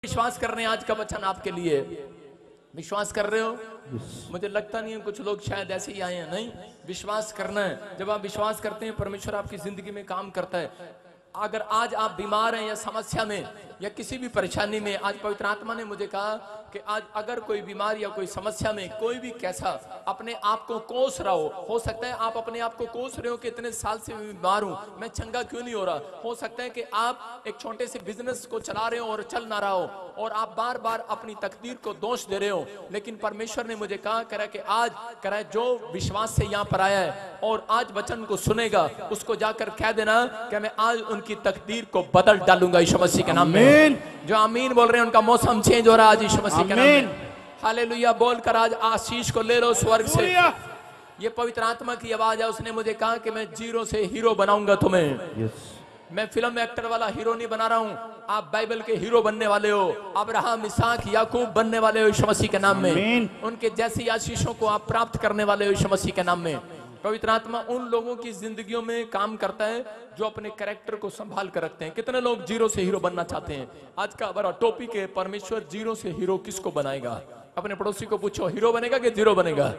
विश्वास कर रहे हैं आज का वचन आपके लिए। विश्वास कर रहे हो? मुझे लगता नहीं है, कुछ लोग शायद ऐसे ही आए हैं। नहीं, विश्वास करना है। जब आप विश्वास करते हैं परमेश्वर आपकी जिंदगी में काम करता है। अगर आज आप बीमार हैं या समस्या में या किसी भी परेशानी में, आज पवित्र आत्मा ने मुझे कहा कि आज अगर कोई बीमार या कोई समस्या में कोई भी कैसा अपने आप को कोस रहा हो सकता है आप अपने आप को कोस रहे हो कि इतने साल से मैं बीमार हूं, मैं चंगा क्यों नहीं हो रहा। हो सकता है कि आप एक छोटे से बिजनेस को चला रहे हो और चल ना रहा हो और आप बार बार अपनी तकदीर को दोष दे रहे हो, लेकिन परमेश्वर ने मुझे कहा करा कि आज करा जो विश्वास से यहाँ पर आया है और आज वचन को सुनेगा उसको जाकर कह देना कि मैं आज उनकी तकदीर को बदल डालूंगा यीशु मसीह के नाम में। जो आमीन बोल रहे हैं उनका मौसम चेंज हो रहा है आज यीशु मसीह के नाम में। हालेलुया बोलकर आज आशीष को ले लो स्वर्ग से। ये पवित्र आत्मा की आवाज है। उसने मुझे कहा कि मैं जीरो से हीरो बनाऊंगा तुम्हें। मैं फिल्म में एक्टर वाला हीरो नहीं बना रहा हूं, आप बाइबल के हीरो बनने वाले हो। अब्राहम, इसहाक, याकूब बनने वाले हो यीशु मसीह के नाम में। उनके जैसी आशीषों को आप प्राप्त करने वाले हो यीशु मसीह के नाम में। पवित्र आत्मा उन लोगों की जिंदगियों में काम करता है जो अपने कैरेक्टर को संभाल कर रखते हैं। कितने लोग जीरो से हीरो बनना चाहते हैं? आज का बड़ा टॉपिक है, परमेश्वर जीरो से हीरो किसको बनाएगा। अपने पड़ोसी को पूछो, हीरो बनेगा कि जीरो बनेगा?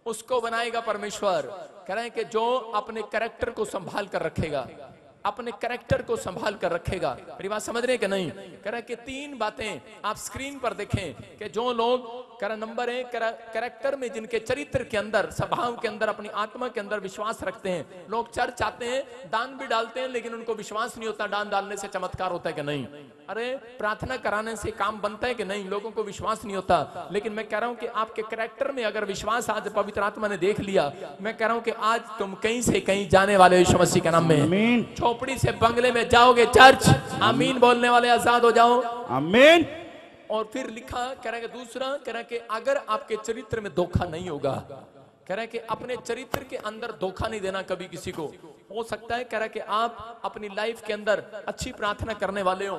उसको बनाएगा परमेश्वर। कह रहे हैं कि जो अपने कैरेक्टर को संभाल कर रखेगा, अपने कैरेक्टर को संभाल कर रखेगा। मेरी बात समझ रहे हैं कि नहीं? कह रहे हैं कि तीन बातें आप स्क्रीन पर देखें कि जो लोग कह रहे, नंबर एक कैरेक्टर में, जिनके चरित्र के अंदर, स्वभाव के अंदर, अपनी आत्मा के अंदर विश्वास रखते हैं। लोग चर्च आते हैं, दान भी डालते हैं, लेकिन उनको विश्वास नहीं होता दान डालने से चमत्कार होता है कि नहीं। अरे प्रार्थना कराने से काम बनता है कि नहीं, लोगों को विश्वास नहीं होता। लेकिन मैं कह रहा हूं कि आपके कैरेक्टर में अगर विश्वास आज पवित्र आत्मा ने देख लिया, मैं कह रहा हूं कि आज तुम कहीं से कहीं जाने वाले यीशु मसीह के नाम में। झोपड़ी से बंगले में जाओगे, चर्च आमीन बोलने वाले आजाद हो जाओ। आमीन। और फिर लिखा कह रहा है कि दूसरा कह रहा है कि अगर आपके चरित्र में धोखा नहीं होगा, कह रहा है कि अपने चरित्र के अंदर धोखा नहीं देना कभी किसी को। हो सकता है कह रहा है कि आप अपनी लाइफ के अंदर अच्छी प्रार्थना करने वाले हो,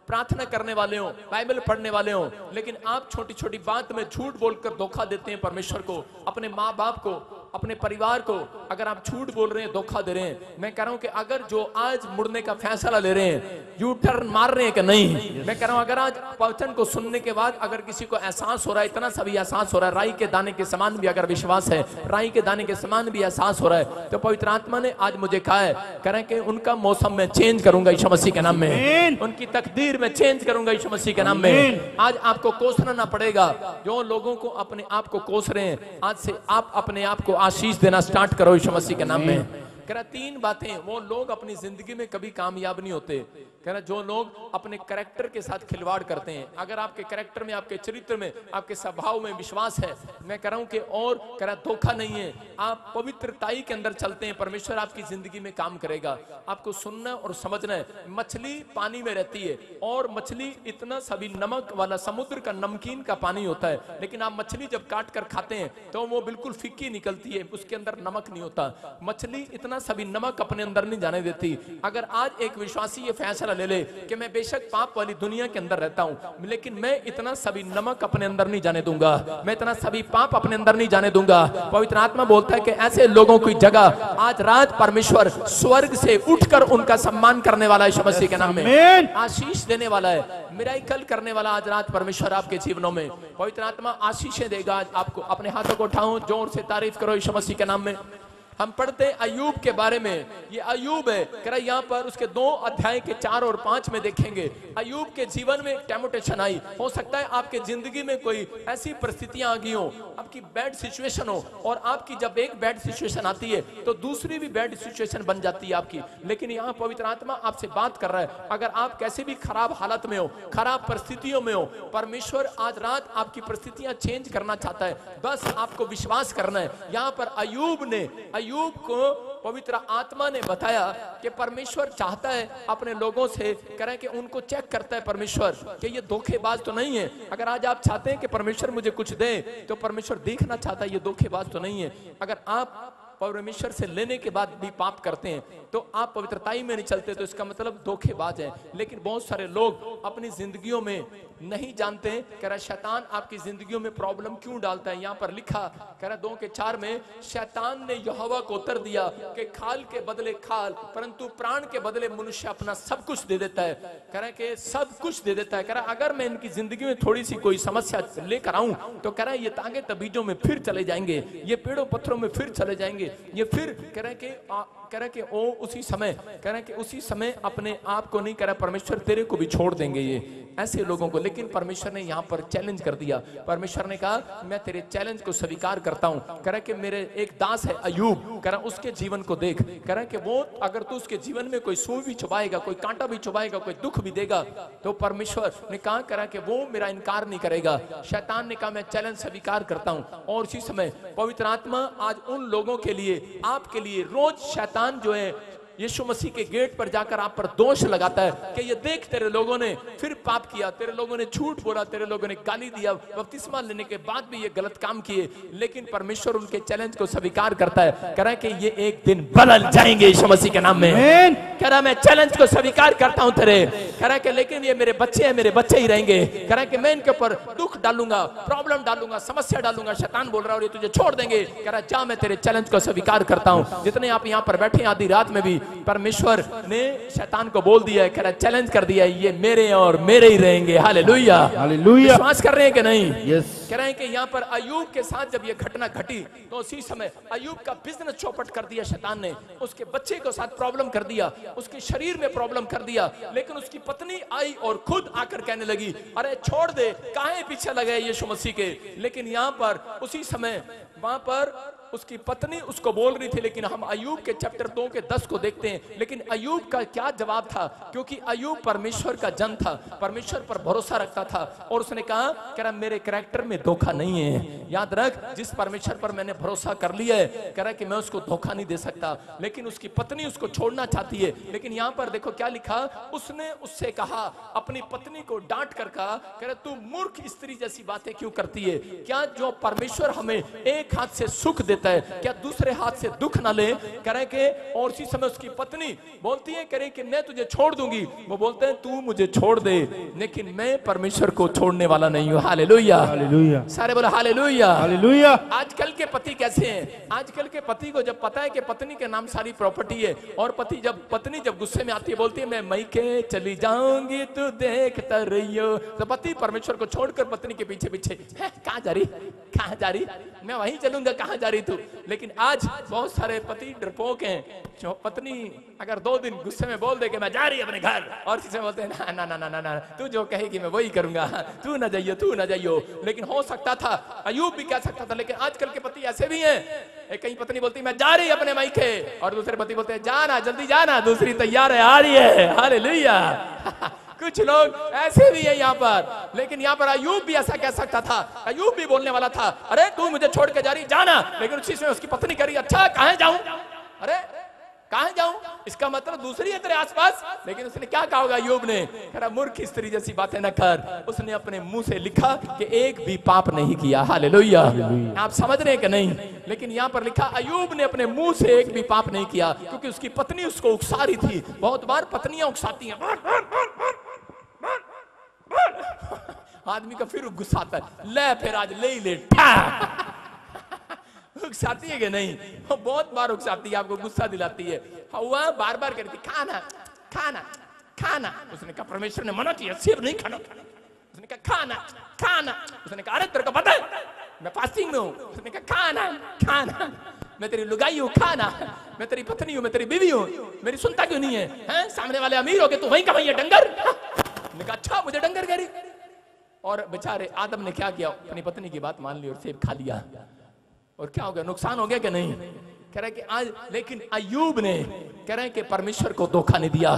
प्रार्थना करने वाले हो, बाइबल पढ़ने वाले हो, लेकिन आप छोटी छोटी बात में झूठ बोलकर धोखा देते हैं परमेश्वर को, अपने माँ बाप को, अपने परिवार को। अगर आप झूठ बोल रहे हैं, धोखा दे रहे हैं, मैं कह रहा हूं कि अगर जो आज मुड़ने का फैसला ले रहे हैं, यू टर्न मार रहे हैं कि नहीं, मैं कह रहा हूं अगर आज वचन को सुनने के बाद अगर किसी को एहसास हो रहा है, इतना सभी एहसास हो रहा है, राई के दाने के समान भी अगर विश्वास है, राई के दाने के समान भी एहसास हो रहा है, तो पवित्र आत्मा ने आज मुझे कहा है, कह रहे हैं कि उनका मौसम में चेंज करूंगा यीशु मसीह के नाम में। उनकी तकदीर में चेंज करूंगा यीशु मसीह के नाम में। आज आपको कोसना ना पड़ेगा। जो लोगों को अपने आप को कोस रहे हैं, आज से आप अपने आप को आशीष देना स्टार्ट करो यीशु मसीह के नाम में। कह रहा तीन बातें, वो लोग अपनी जिंदगी में कभी कामयाब नहीं होते। कह रहा जो लोग अपने कैरेक्टर के साथ खिलवाड़ करते हैं। अगर आपके कैरेक्टर में, आपके चरित्र में, आपके स्वभाव में विश्वास है, मैं कह रहा हूं कि और कह रहा धोखा नहीं है, आप पवित्रताई के अंदर चलते हैं, परमेश्वर आपकी जिंदगी में काम करेगा। आपको सुनना और समझना है। मछली पानी में रहती है और मछली इतना सभी नमक वाला, समुद्र का नमकीन का पानी होता है, लेकिन आप मछली जब काट कर खाते हैं तो वो बिल्कुल फीकी निकलती है, उसके अंदर नमक नहीं होता। मछली इतना सभी नमक अपने अंदर नहीं जाने देती। अगर आज एक विश्वासी ये फैसला ले ले कि मैं बेशक पाप वाली दुनिया के अंदर रहता हूं, लेकिन मैं इतना सभी नमक अपने अंदर नहीं जाने दूंगा, मैं इतना सभी पाप अपने अंदर नहीं जाने दूंगा। पवित्र आत्मा बोलता है कि ऐसे लोगों की जगह आज रात परमेश्वर स्वर्ग से उठकर उनका सम्मान करने वाला है यीशु मसीह के नाम में। आशीष देने वाला है, मिराकल करने वाला आज रात परमेश्वर आपके जीवनों में। पवित्र आत्मा आशीषें देगा आज आपको। अपने हाथों को उठाओ, जोर से तारीफ करो यीशु मसीह के नाम में। हम पढ़ते हैं अय्यूब के बारे में। ये अय्यूब है, कह रहा यहाँ पर उसके 2 अध्याय के 4 और 5 में देखेंगे। अय्यूब के जीवन में टेम्पटेशन आई। हो सकता है आपके जिंदगी में कोई ऐसी परिस्थितियां आ गई हो, आपकी बैड सिचुएशन हो, और आपकी जब एक बैड सिचुएशन आती है तो दूसरी भी बैड सिचुएशन बन जाती है आपकी। लेकिन यहाँ पवित्र आत्मा आपसे बात कर रहा है, अगर आप कैसे भी खराब हालत में हो, खराब परिस्थितियों में हो, परमेश्वर आज रात आपकी परिस्थितियां चेंज करना चाहता है। बस आपको विश्वास करना है। यहाँ पर अय्यूब को पवित्र आत्मा ने बताया कि परमेश्वर चाहता है अपने लोगों से, करें कि उनको चेक करता है परमेश्वर कि ये धोखेबाज तो नहीं है। अगर आज आप चाहते हैं कि परमेश्वर मुझे कुछ दे, तो परमेश्वर देखना चाहता है ये धोखेबाज तो नहीं है। अगर आप परमेश्वर से लेने के बाद भी पाप करते हैं तो आप पवित्रताई में नहीं चलते, तो इसका मतलब धोखेबाज है। लेकिन बहुत सारे लोग अपनी जिंदगियों में नहीं जानते, कह रहा शैतान आपकी जिंदगियों में प्रॉब्लम क्यों डालता है। यहाँ पर लिखा, कह रहा 2:4 में, शैतान ने यहोवा को उत्तर दिया कि खाल के बदले खाल, परंतु प्राण के बदले मनुष्य अपना सब कुछ दे देता है। कह रहा कि सब कुछ दे देता है। कह रहा अगर मैं इनकी जिंदगी में थोड़ी सी कोई समस्या लेकर आऊं तो कह रहा ये तांगे तबीजों में फिर चले जाएंगे, ये पेड़ों पत्थरों में फिर चले जाएंगे, ये फिर कह रहे कि ओ उसी समय, कह रहे कि उसी समय अपने आप को नहीं, कह रहा परमेश्वर तेरे को भी छोड़ देंगे ये ऐसे लोगों को। लेकिन परमेश्वर ने यहाँ पर चैलेंज कर दिया। परमेश्वर ने कहा मैं तेरे चैलेंज को स्वीकार करता हूँ। कह रहा कि मेरे एक दास है अय्यूब, कह रहा उसके जीवन को देख, कह रहा कि वो अगर तू उसके जीवन में कोई सुई भी चुभाएगा, कोई कांटा भी चुभाएगा, कोई दुख भी देगा, तो परमेश्वर ने कहा कह रहा कि वो मेरा इनकार नहीं करेगा। शैतान ने कहा मैं चैलेंज स्वीकार करता हूँ। और उसी समय पवित्र आत्मा आज उन लोगों के लिए, आपके लिए, रोज शैतान जो है यीशु मसीह के गेट पर जाकर आप पर दोष लगाता है कि ये देख तेरे लोगों ने फिर पाप किया, तेरे लोगों ने झूठ बोला, तेरे लोगों ने गाली दिया, बपतिस्मा लेने के बाद भी ये गलत काम किए। लेकिन परमेश्वर उनके चैलेंज को स्वीकार करता है, कह रहा है कि ये एक दिन बदल जाएंगे यीशु मसीह के नाम में। कह रहा मैं चैलेंज को स्वीकार करता हूं तेरे, कह रहा कि लेकिन ये मेरे बच्चे हैं, मेरे बच्चे ही रहेंगे। कह रहा कि मैं इनके ऊपर दुख डालूंगा, प्रॉब्लम डालूंगा, समस्या डालूंगा। शैतान बोल रहा है और ये तुझे छोड़ देंगे। कह रहा जा मैं तेरे चैलेंज को स्वीकार करता हूं। जितने आप यहाँ पर बैठे आधी रात में भी परमेश्वर ने शैतान को बोल दिया है, कह रहा चैलेंज कर दिया है, ये मेरे और मेरे ही रहेंगे। Hallelujah, hallelujah. विश्वास कर रहे हैं कि नहीं? यस। कह रहे हैं कि यहाँ पर अय्यूब के साथ जब ये घटना घटी तो उसी समय अय्यूब का बिजनेस चौपट कर दिया शैतान ने, उसके बच्चे के साथ प्रॉब्लम कर दिया, उसके शरीर में प्रॉब्लम कर दिया। लेकिन उसकी पत्नी आई और खुद आकर कहने लगी अरे छोड़ दे, काहे पीछे लगे यीशु मसीह के। लेकिन यहाँ पर उसी समय वहां पर उसकी पत्नी उसको बोल रही थी। लेकिन हम अय्यूब के चैप्टर 2 के 10 को देखते हैं। लेकिन अय्यूब का क्या जवाब था, क्योंकि अय्यूब परमेश्वर का जन था, परमेश्वर पर भरोसा रखता था। और उसने कहा कह रहा मेरे कैरेक्टर में धोखा नहीं है। याद रख, जिस परमेश्वर पर मैंने भरोसा कर लिया है, कह रहा कि मैं उसको धोखा नहीं दे सकता। लेकिन उसकी पत्नी उसको छोड़ना चाहती है। लेकिन यहाँ पर देखो क्या लिखा, उसने उससे कहा, अपनी पत्नी को डांट कर कहा, कह रहा तू मूर्ख स्त्री जैसी बातें क्यों करती है? क्या जो परमेश्वर हमें एक हाथ से सुख देता है, क्या दूसरे हाथ से दुख ना ले? करे के और उसी समय उसकी पत्नी बोलती है करे कि मैं तुझे छोड़ दूंगी। वो बोलते हैं तू मुझे छोड़ दे, लेकिन मैं परमेश्वर को छोड़ने वाला नहीं हूं। Hallelujah, hallelujah. सारे बोलो हालेलुया, हालेलुया। आजकल के पति कैसे हैं? आजकल के पति को जब पता है कि पत्नी के नाम सारी प्रॉपर्टी है और पत्नी जब गुस्से में आती है बोलती है मैं मैके चली जाऊंगी तू देखता रहियो, तो पति परमेश्वर को छोड़कर पत्नी के पीछे पीछे कहां जा रही, कहां जा रही, मैं वहीं चलूंगा, कहां जा रही तू? लेकिन आज बहुत सारे पति डरपोक हैं। जो पत्नी अगर 2 दिन गुस्से में बोल दे कि मैं जा रही अपने घर, और किसी बोलते हैं ना ना ना ना ना तू जो कहेगी मैं वही करूंगा, तू ना जाइयो, तू ना जाइयो। लेकिन हो सकता था अय्यूब भी कह सकता था। लेकिन आजकल के पति ऐसे भी हैं, एक कहीं पत्नी बोलती मैं जा रही अपने मायके और दूसरे पति बोलते हैं जाना जल्दी जाना, दूसरी तैयार है आ रही है। हालेलुया। कुछ लोग ऐसे भी है यहाँ पर। लेकिन यहाँ पर अय्यूब भी ऐसा कह सकता था, अय्यूब भी बोलने वाला था अरे तू मुझे छोड़ के जा रही जाना। लेकिन उसी समय उसकी पत्नी करी अच्छा कहां जाऊं, अरे कहां जाऊं, इसका मतलब दूसरी है तेरे आसपास। लेकिन उसने क्या कहा होगा अय्यूब ने, कह रहा मूर्ख स्त्री जैसी बातें न कर। उसने अपने मुंह से लिखा कि एक भी पाप नहीं किया। हालेलुया। आप समझ रहे हैं कि नहीं? लेकिन यहाँ पर लिखा अय्यूब ने अपने मुंह से एक भी पाप नहीं किया, क्योंकि उसकी पत्नी उसको उकसा रही थी। बहुत बार पत्नियां उकसाती हैं, आदमी का फिर गुस्सा आता है, ले फिर आज ले ही ले उकसाती है कि नहीं? वो बहुत बार उकसाती है, आपको गुस्सा दिलाती है। हवा बार बार कहती खाना खाना खाना। उसने कहा परमेश्वर ने मना किया सेब नहीं खाना। उसने कहा खाना खाना। उसने कहा अरे तेरे को पता है मैं फास्टिंग में हूं। उसने कहा खाना खाना, मैं तेरी लुगाई हूं, खाना, मैं तेरी पत्नी हूं, मैं तेरी बीवी हूं, मेरी सुनता क्यों नहीं है? हैं सामने वाले अमीर हो गए तो वहीं का वहीं है डंगर। उसने कहा अच्छा मुझे डंगर कह रही। और बेचारे आदम ने क्या किया, अपनी पत्नी की बात मान ली और सेब खा लिया। और क्या हो गया, नुकसान हो गया कि नहीं? कह रहा है कि आज लेकिन अय्यूब ने कह रहे हैं कि परमेश्वर को धोखा नहीं दिया,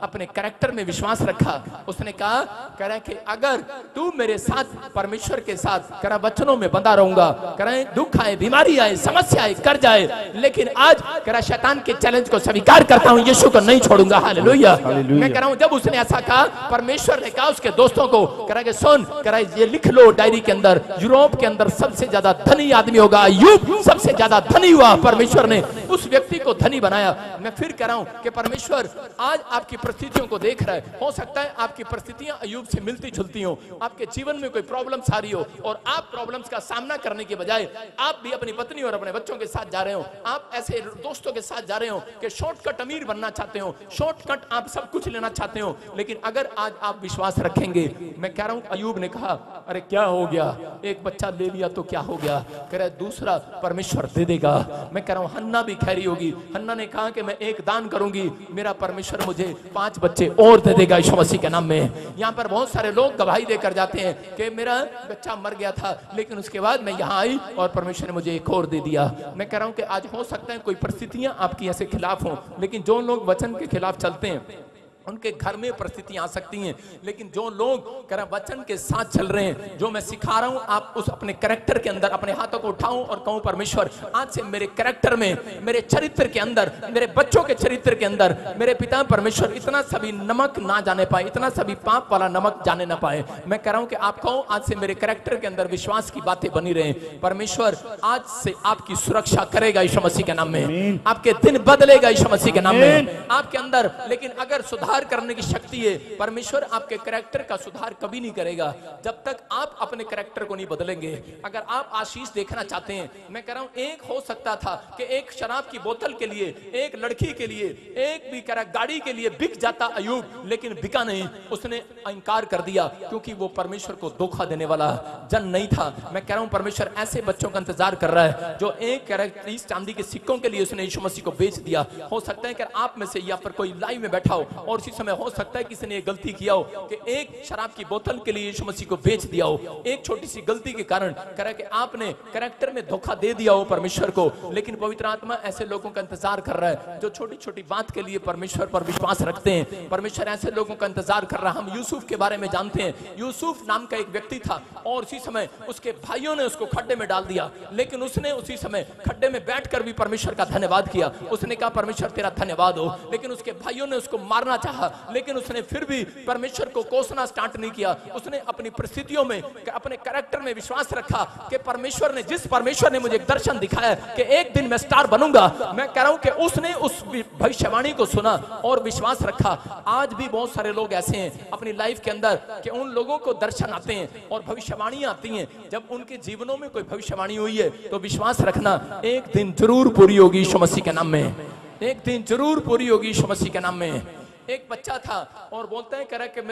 अपने कैरेक्टर में विश्वास रखा। उसने कहा, कह रहे हैं कि अगर तू मेरे साथ, परमेश्वर के साथ, कह रहा वचनों में बंधा रहूंगा, कह रहे हैं दुख आए, बीमारी आए, समस्या आए, कर जाए, लेकिन आज कह रहा शैतान के चैलेंज को स्वीकार करता हूं, यीशु को नहीं छोड़ूंगा। हालेलुया। मैं कह रहा हूं, जब उसने ऐसा कहा, परमेश्वर ने कहा उसके दोस्तों को, कह रहा कि सुन, कह रहा ये लिख लो डायरी के अंदर, यूरोप के अंदर सबसे ज्यादा धनी आदमी होगा अय्यूब, सबसे ज्यादा धनी हुआ, परमेश्वर ने उस व्यक्ति को धनी बनाया। मैं फिर कह रहा हूं कि परमेश्वर आज आपकी परिस्थितियों को देख रहा है। हो सकता है आपकी परिस्थितियां अय्यूब से मिलती जुलती हो, आपके जीवन में कोई प्रॉब्लम्स आ रही हो और आप प्रॉब्लम्स का सामना करने के बजाय आप भी अपनी पत्नी और अपने बच्चों के साथ जा रहे हो, आप ऐसे दोस्तों के साथ जा रहे हो कि शॉर्टकट अमीर बनना चाहते हो, शॉर्टकट आप सब कुछ लेना चाहते हो। लेकिन अगर आज आप विश्वास रखेंगे, मैं कह रहा हूं अय्यूब ने कहा, अरे क्या हो गया, एक बच्चा ले लिया तो क्या हो गया, कह रहा दूसरा परमेश्वर दे देगा। मैं कह रहा हूं हन्ना भी खैरी होगी, हन्ना ने कहा कि मैं एक दान करूंगी, मेरा परमेश्वर मुझे 5 बच्चे और दे देगा यीशु मसीह के नाम में। यहाँ पर बहुत सारे लोग गवाही देकर जाते हैं कि मेरा बच्चा मर गया था, लेकिन उसके बाद मैं यहाँ आई और परमेश्वर ने मुझे एक और दे दिया। मैं कह रहा हूं कि आज हो सकता है कोई परिस्थितियां आपकी ऐसे खिलाफ हो, लेकिन जो लोग वचन के खिलाफ चलते हैं उनके घर में परिस्थितियां आ सकती हैं, लेकिन जो लोग कह रहे वचन के साथ चल रहे हैं, जो मैं सिखा रहा हूं, आप उस अपने कैरेक्टर के अंदर अपने हाथों को उठाऊं और कहूं परमेश्वर आज से मेरे कैरेक्टर में, मेरे चरित्र के अंदर, मेरे बच्चों के चरित्र के अंदर, मेरे पिता परमेश्वर इतना सभी नमक ना जाने पाए, इतना सभी पाप वाला नमक जाने ना पाए। मैं कह रहा हूं कि आप कहो आज से मेरे कैरेक्टर के अंदर विश्वास की बातें बनी रहे। परमेश्वर आज से आपकी सुरक्षा करेगा यीशु मसीह के नाम में, आपके दिन बदलेगा यीशु मसीह के नाम में आपके अंदर। लेकिन अगर सुधार करने की शक्ति है, परमेश्वर आपके कैरेक्टर का सुधार कभी नहीं करेगा जब तक आप अपने कैरेक्टर को नहीं बदलेंगे। अगर आप आशीष देखना चाहते हैं, मैं कह रहा हूं एक हो सकता था कि एक शराब की बोतल के लिए, एक लड़की के लिए, एक भी कह रहा गाड़ी के लिए बिक जाता अय्यूब, लेकिन बिका नहीं, उसने इनकार कर दिया क्योंकि वो परमेश्वर को धोखा देने वाला जन नहीं था। मैं कह रहा हूं परमेश्वर ऐसे बच्चों का इंतजार कर रहा है जो एक 30 चांदी के सिक्कों के लिए उसने यीशु मसीह को बेच दिया। हो सकता है कि आप में से या पर कोई लाइव में बैठा हो और इसी समय हो सकता है किसी ने गलती किया हो कि एक शराब की बोतल के लिए यीशु मसीह को बेच दिया हो। एक छोटी सी गलती के कारण कह कि आपने कैरेक्टर में धोखा दे दिया हो परमेश्वर को। लेकिन पवित्र आत्मा ऐसे लोगों का इंतजार कर रहा है जो छोटी छोटी बात के लिए परमेश्वर पर विश्वास रखते हैं। परमेश्वर ऐसे लोगों का इंतजार कर रहा है। हम यूसुफ के बारे में जानते हैं, यूसुफ नाम का एक व्यक्ति था और उसी समय उसके भाइयों ने उसको खड्डे में डाल दिया, लेकिन उसने उसी समय खड्डे में बैठकर भी परमेश्वर का धन्यवाद किया। उसने कहा परमेश्वर तेरा धन्यवाद हो। लेकिन उसके भाइयों ने उसको मारना चाहा, लेकिन उसने फिर भी परमेश्वर को कोसना स्टार्ट नहीं किया। उसने अपनी परिस्थितियों में, अपने कैरेक्टर में विश्वास रखा कि परमेश्वर ने, जिस परमेश्वर ने मुझे एक दर्शन दिखाया कि एक दिन मैं स्टार बनूंगा, मैं कह रहा हूं कि उसने उस भविष्यवाणी को सुना और विश्वास रखा। आज भी बहुत सारे लोग ऐसे हैं अपनी लाइफ के अंदर कि उन लोगों को दर्शन आते हैं और भविष्यवाणी आती हैं। जब उनके जीवनों में कोई भविष्यवाणी हुई है तो विश्वास रखना एक दिन जरूर पूरी होगी यीशु मसीह के नाम में, एक दिन जरूर पूरी होगी यीशु मसीह के नाम में। एक बच्चा था और बोलता है, कह रहा कि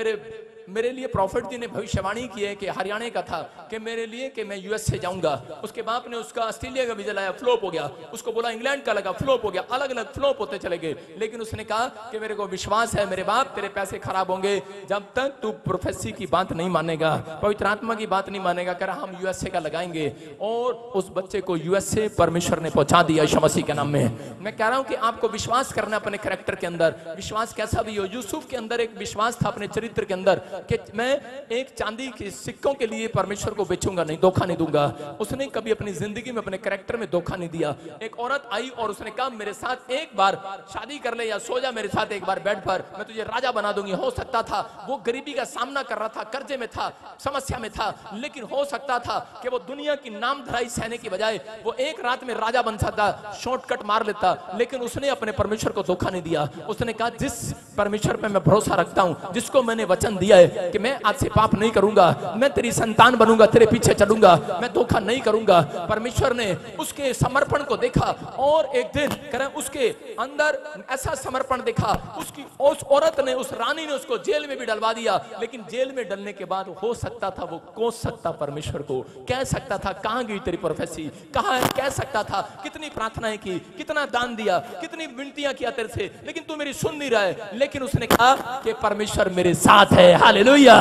मेरे लिए प्रॉफिट जी ने भविष्यवाणी की है कि हरियाणा का था कि मेरे लिए कि मैं यूएस से जाऊंगा। उसके बाप ने उसका ऑस्ट्रेलिया का वीजा लाया, फ्लॉप हो गया। उसको बोला इंग्लैंड का लगा, फ्लॉप हो गया। अलग अलग फ्लॉप होते चले गए। लेकिन उसने कहा कि मेरे को विश्वास है मेरे बाप तेरे पैसे खराब होंगे जब तक तू प्रोफेसी की बात नहीं मानेगा, पवित्र आत्मा की बात नहीं मानेगा। कह रहा हम यूएसए का लगाएंगे और उस बच्चे को यूएसए परमेश्वर ने पहुंचा दिया यीशु मसीह के नाम में। मैं कह रहा हूं कि आपको विश्वास करना अपने कैरेक्टर के अंदर, विश्वास कैसा भी हो। यूसुफ के अंदर एक विश्वास था अपने चरित्र के अंदर कि मैं एक चांदी के सिक्कों के लिए परमेश्वर को बेचूंगा नहीं, धोखा नहीं दूंगा। उसने कभी अपनी जिंदगी में अपने कैरेक्टर में धोखा नहीं दिया। एक औरत आई और उसने कहा मेरे साथ एक बार शादी कर ले या सो जा मेरे साथ एक बार बेड पर, मैं तुझे राजा बना दूंगी। हो सकता था वो गरीबी का सामना कर रहा था, कर्जे में था, समस्या में था, लेकिन हो सकता था कि वो दुनिया की नाम धराई सहने की बजाय वो एक रात में राजा बन सकता, शॉर्टकट मार लेता। लेकिन उसने अपने परमेश्वर को धोखा नहीं दिया। उसने कहा जिस परमेश्वर पे मैं भरोसा रखता हूं, जिसको मैंने वचन दिया है कि मैं आज से पाप नहीं करूंगा, मैं तेरी संतान बनूंगा, तेरे पीछे चलूंगा, मैं धोखा नहीं करूंगा। परमेश्वर ने उसके समर्पण को देखा और एक दिन करें उसके अंदर ऐसा समर्पण देखा, उसकी उस औरत ने, उस रानी ने उसको जेल में भी डलवा दिया। लेकिन जेल में डलने के बाद हो सकता था वो कोस सकता परमेश्वर को, कह सकता था कहां गई तेरी प्रोफेसी, कहां है, कह सकता था कितनी प्रार्थनाएं की, कितना दान दिया, कितनी विनतियां किया तेरे से, लेकिन तू मेरी सुन नहीं रहा है। लेकिन उसने कहा कि परमेश्वर मेरे साथ है। हालेलुया।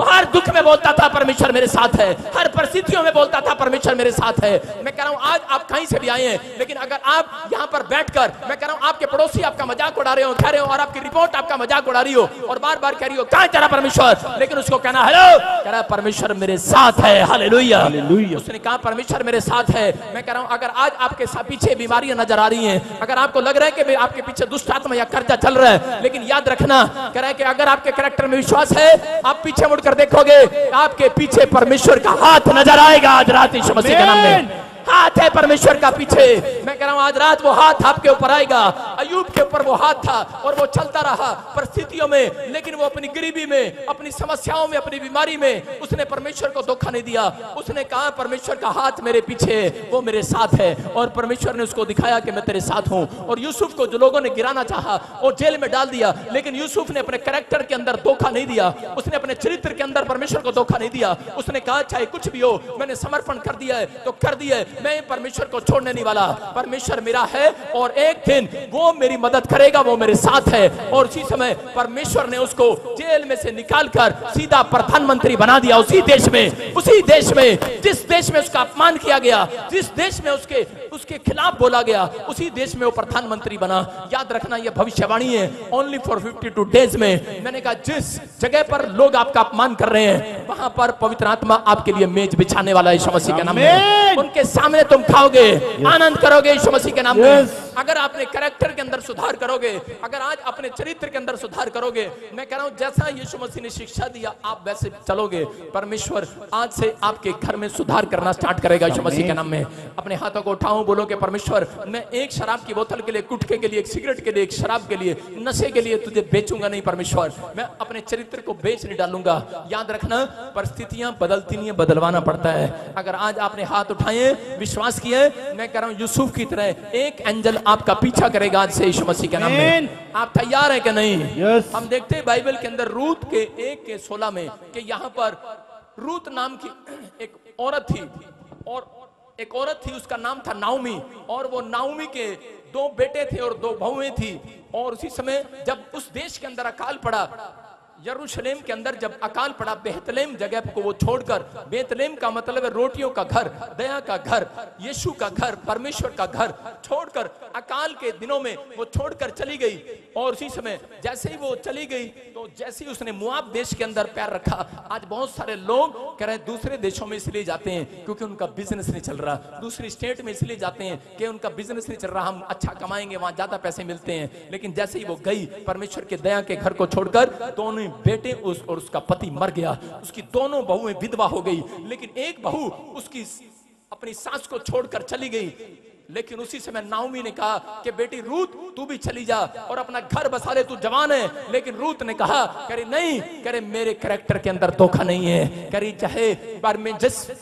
हर दुख में बोलता था परमेश्वर मेरे साथ है, हर परिस्थितियों में बोलता था परमेश्वर मेरे साथ है। मैं कह रहा हूं आज आप कहीं से भी आए हैं, लेकिन अगर आप यहां पर बैठकर, मैं कह रहा हूं आपके पड़ोसी आपका मजाक उड़ा रहे हो, कह रहे हो, और आपकी रिपोर्ट आपका मजाक उड़ा रही हो और बार बार कह रही हो कहां चला परमेश्वर, लेकिन उसको कहना हेलो, कह रहा परमेश्वर मेरे साथ है। हालेलुया। उसने कहा परमेश्वर मेरे साथ है। मैं कह रहा हूं अगर आज आपके पीछे बीमारियां नजर आ रही हैं, अगर आपको लग रहा है कि आपके पीछे दुष्ट आत्मा या कर्जा चल रहा है, लेकिन याद रखना, कह रहा है कि अगर आपके कैरेक्टर में विश्वास है, आप पीछे मुड़कर देखोगे, आपके पीछे परमेश्वर का हाथ नजर आएगा। आज रात यीशु मसीह के नाम में हाथ है परमेश्वर का पीछे। मैं कह रहा हूं आज रात वो हाथ आपके ऊपर आएगा। अय्यूब के ऊपर वो हाथ था और वो चलता रहा परिस्थितियों में, लेकिन वो अपनी गरीबी में, अपनी समस्याओं में, अपनी बीमारी में उसने परमेश्वर को धोखा नहीं दिया। उसने कहा परमेश्वर का हाथ मेरे पीछे है, वो मेरे साथ है, और परमेश्वर ने उसको दिखाया कि मैं तेरे साथ हूं। और यूसुफ को जो लोगों ने गिराना चाहा और जेल में डाल दिया, लेकिन यूसुफ ने अपने कैरेक्टर के अंदर धोखा नहीं दिया, उसने अपने चरित्र के अंदर परमेश्वर को धोखा नहीं दिया। उसने कहा चाहे कुछ भी हो, मैंने समर्पण कर दिया है तो कर दिया है, मैं परमेश्वर को छोड़ने नहीं वाला। परमेश्वर मेरा है और एक दिन वो मेरी मदद करेगा, वो मेरे साथ है। और उसी समय परमेश्वर ने उसको जेल में से निकालकर सीधा प्रधानमंत्री बना दिया उसी देश में, जिस देश में उसका अपमान किया गया, जिस देश में उसके खिलाफ बोला गया, उसी देश में वो प्रधानमंत्री बना। याद रखना यह भविष्यवाणी है ओनली फॉर 52 डेज में। मैंने कहा जिस जगह पर लोग आपका अपमान कर रहे हैं, वहां पर पवित्र आत्मा आपके लिए मेज बिछाने वाला है यीशु मसीह के नाम में। उनके सामने तुम खाओगे, आनंद करोगे यीशु मसीह के नाम में। अगर आपने कैरेक्टर के अंदर सुधार करोगे, अगर आज अपने चरित्र के अंदर सुधार करोगे, मैं कह रहा हूं जैसा यीशु मसीह ने शिक्षा दिया आप वैसे चलोगे, परमेश्वर आज से आपके घर में सुधार करना स्टार्ट करेगा यीशु मसीह के नाम में। अपने हाथों को उठाओ, बोलो कि परमेश्वर मैं एक शराब की बोतल के लिए, गुटखे के लिए, एक सिगरेट के लिए, एक शराब के लिए, नशे के लिए तुझे बेचूंगा नहीं परमेश्वर। मैं अपने चरित्र को बेच नहीं डालूंगा। याद रखना परिस्थितियां बदलती नहीं है, बदलवाना पड़ता है। अगर आज आपने हाथ उठाए, विश्वास किया, मैं कह रहा हूं यूसुफ की तरह एक एंजल आपका पीछा करेगा आज से यीशु मसीह के नाम में। आप तैयार हैं कि नहीं? हम देखते हैं बाइबल के अंदर रूत के 1:16 में कि यहाँ पर रूत नाम की एक औरत थी, और एक औरत थी, उसका नाम था नाओमी, और वो नाओमी के 2 बेटे थे और 2 बहुएं थी। और उसी समय जब उस देश के अंदर अकाल पड़ा, यरूशलेम के अंदर जब अकाल पड़ा, बेतलेहम जगह को वो छोड़कर, बेतलेहम का मतलब है रोटियों का घर, दया का घर, यीशु का घर, परमेश्वर का घर छोड़कर अकाल के दिनों में वो छोड़कर चली गई। और उसी समय जैसे ही वो चली गई, तो जैसे ही उसने मुआब देश के अंदर पैर रखा, आज बहुत सारे लोग कह रहे हैं दूसरे देशों में इसलिए जाते हैं क्योंकि उनका बिजनेस नहीं चल रहा, दूसरी स्टेट में इसलिए जाते हैं कि उनका बिजनेस नहीं चल रहा, हम अच्छा कमाएंगे, वहां ज्यादा पैसे मिलते हैं। लेकिन जैसे ही वो गई परमेश्वर के दया के घर को छोड़कर, दोनों बेटे और उसका पति मर गया, उसकी दोनों बहुएं विधवा हो गई, लेकिन एक बहू उसकी अपनी सास को छोड़कर चली गई। लेकिन उसी समय नाओमी ने कहा कि बेटी रूत तू भी चली जा और अपना घर बसा ले, तू जवान है। लेकिन रूत ने कहा, करे नहीं, करे मेरे कैरेक्टर के अंदर धोखा नहीं है, करी चाहे बार में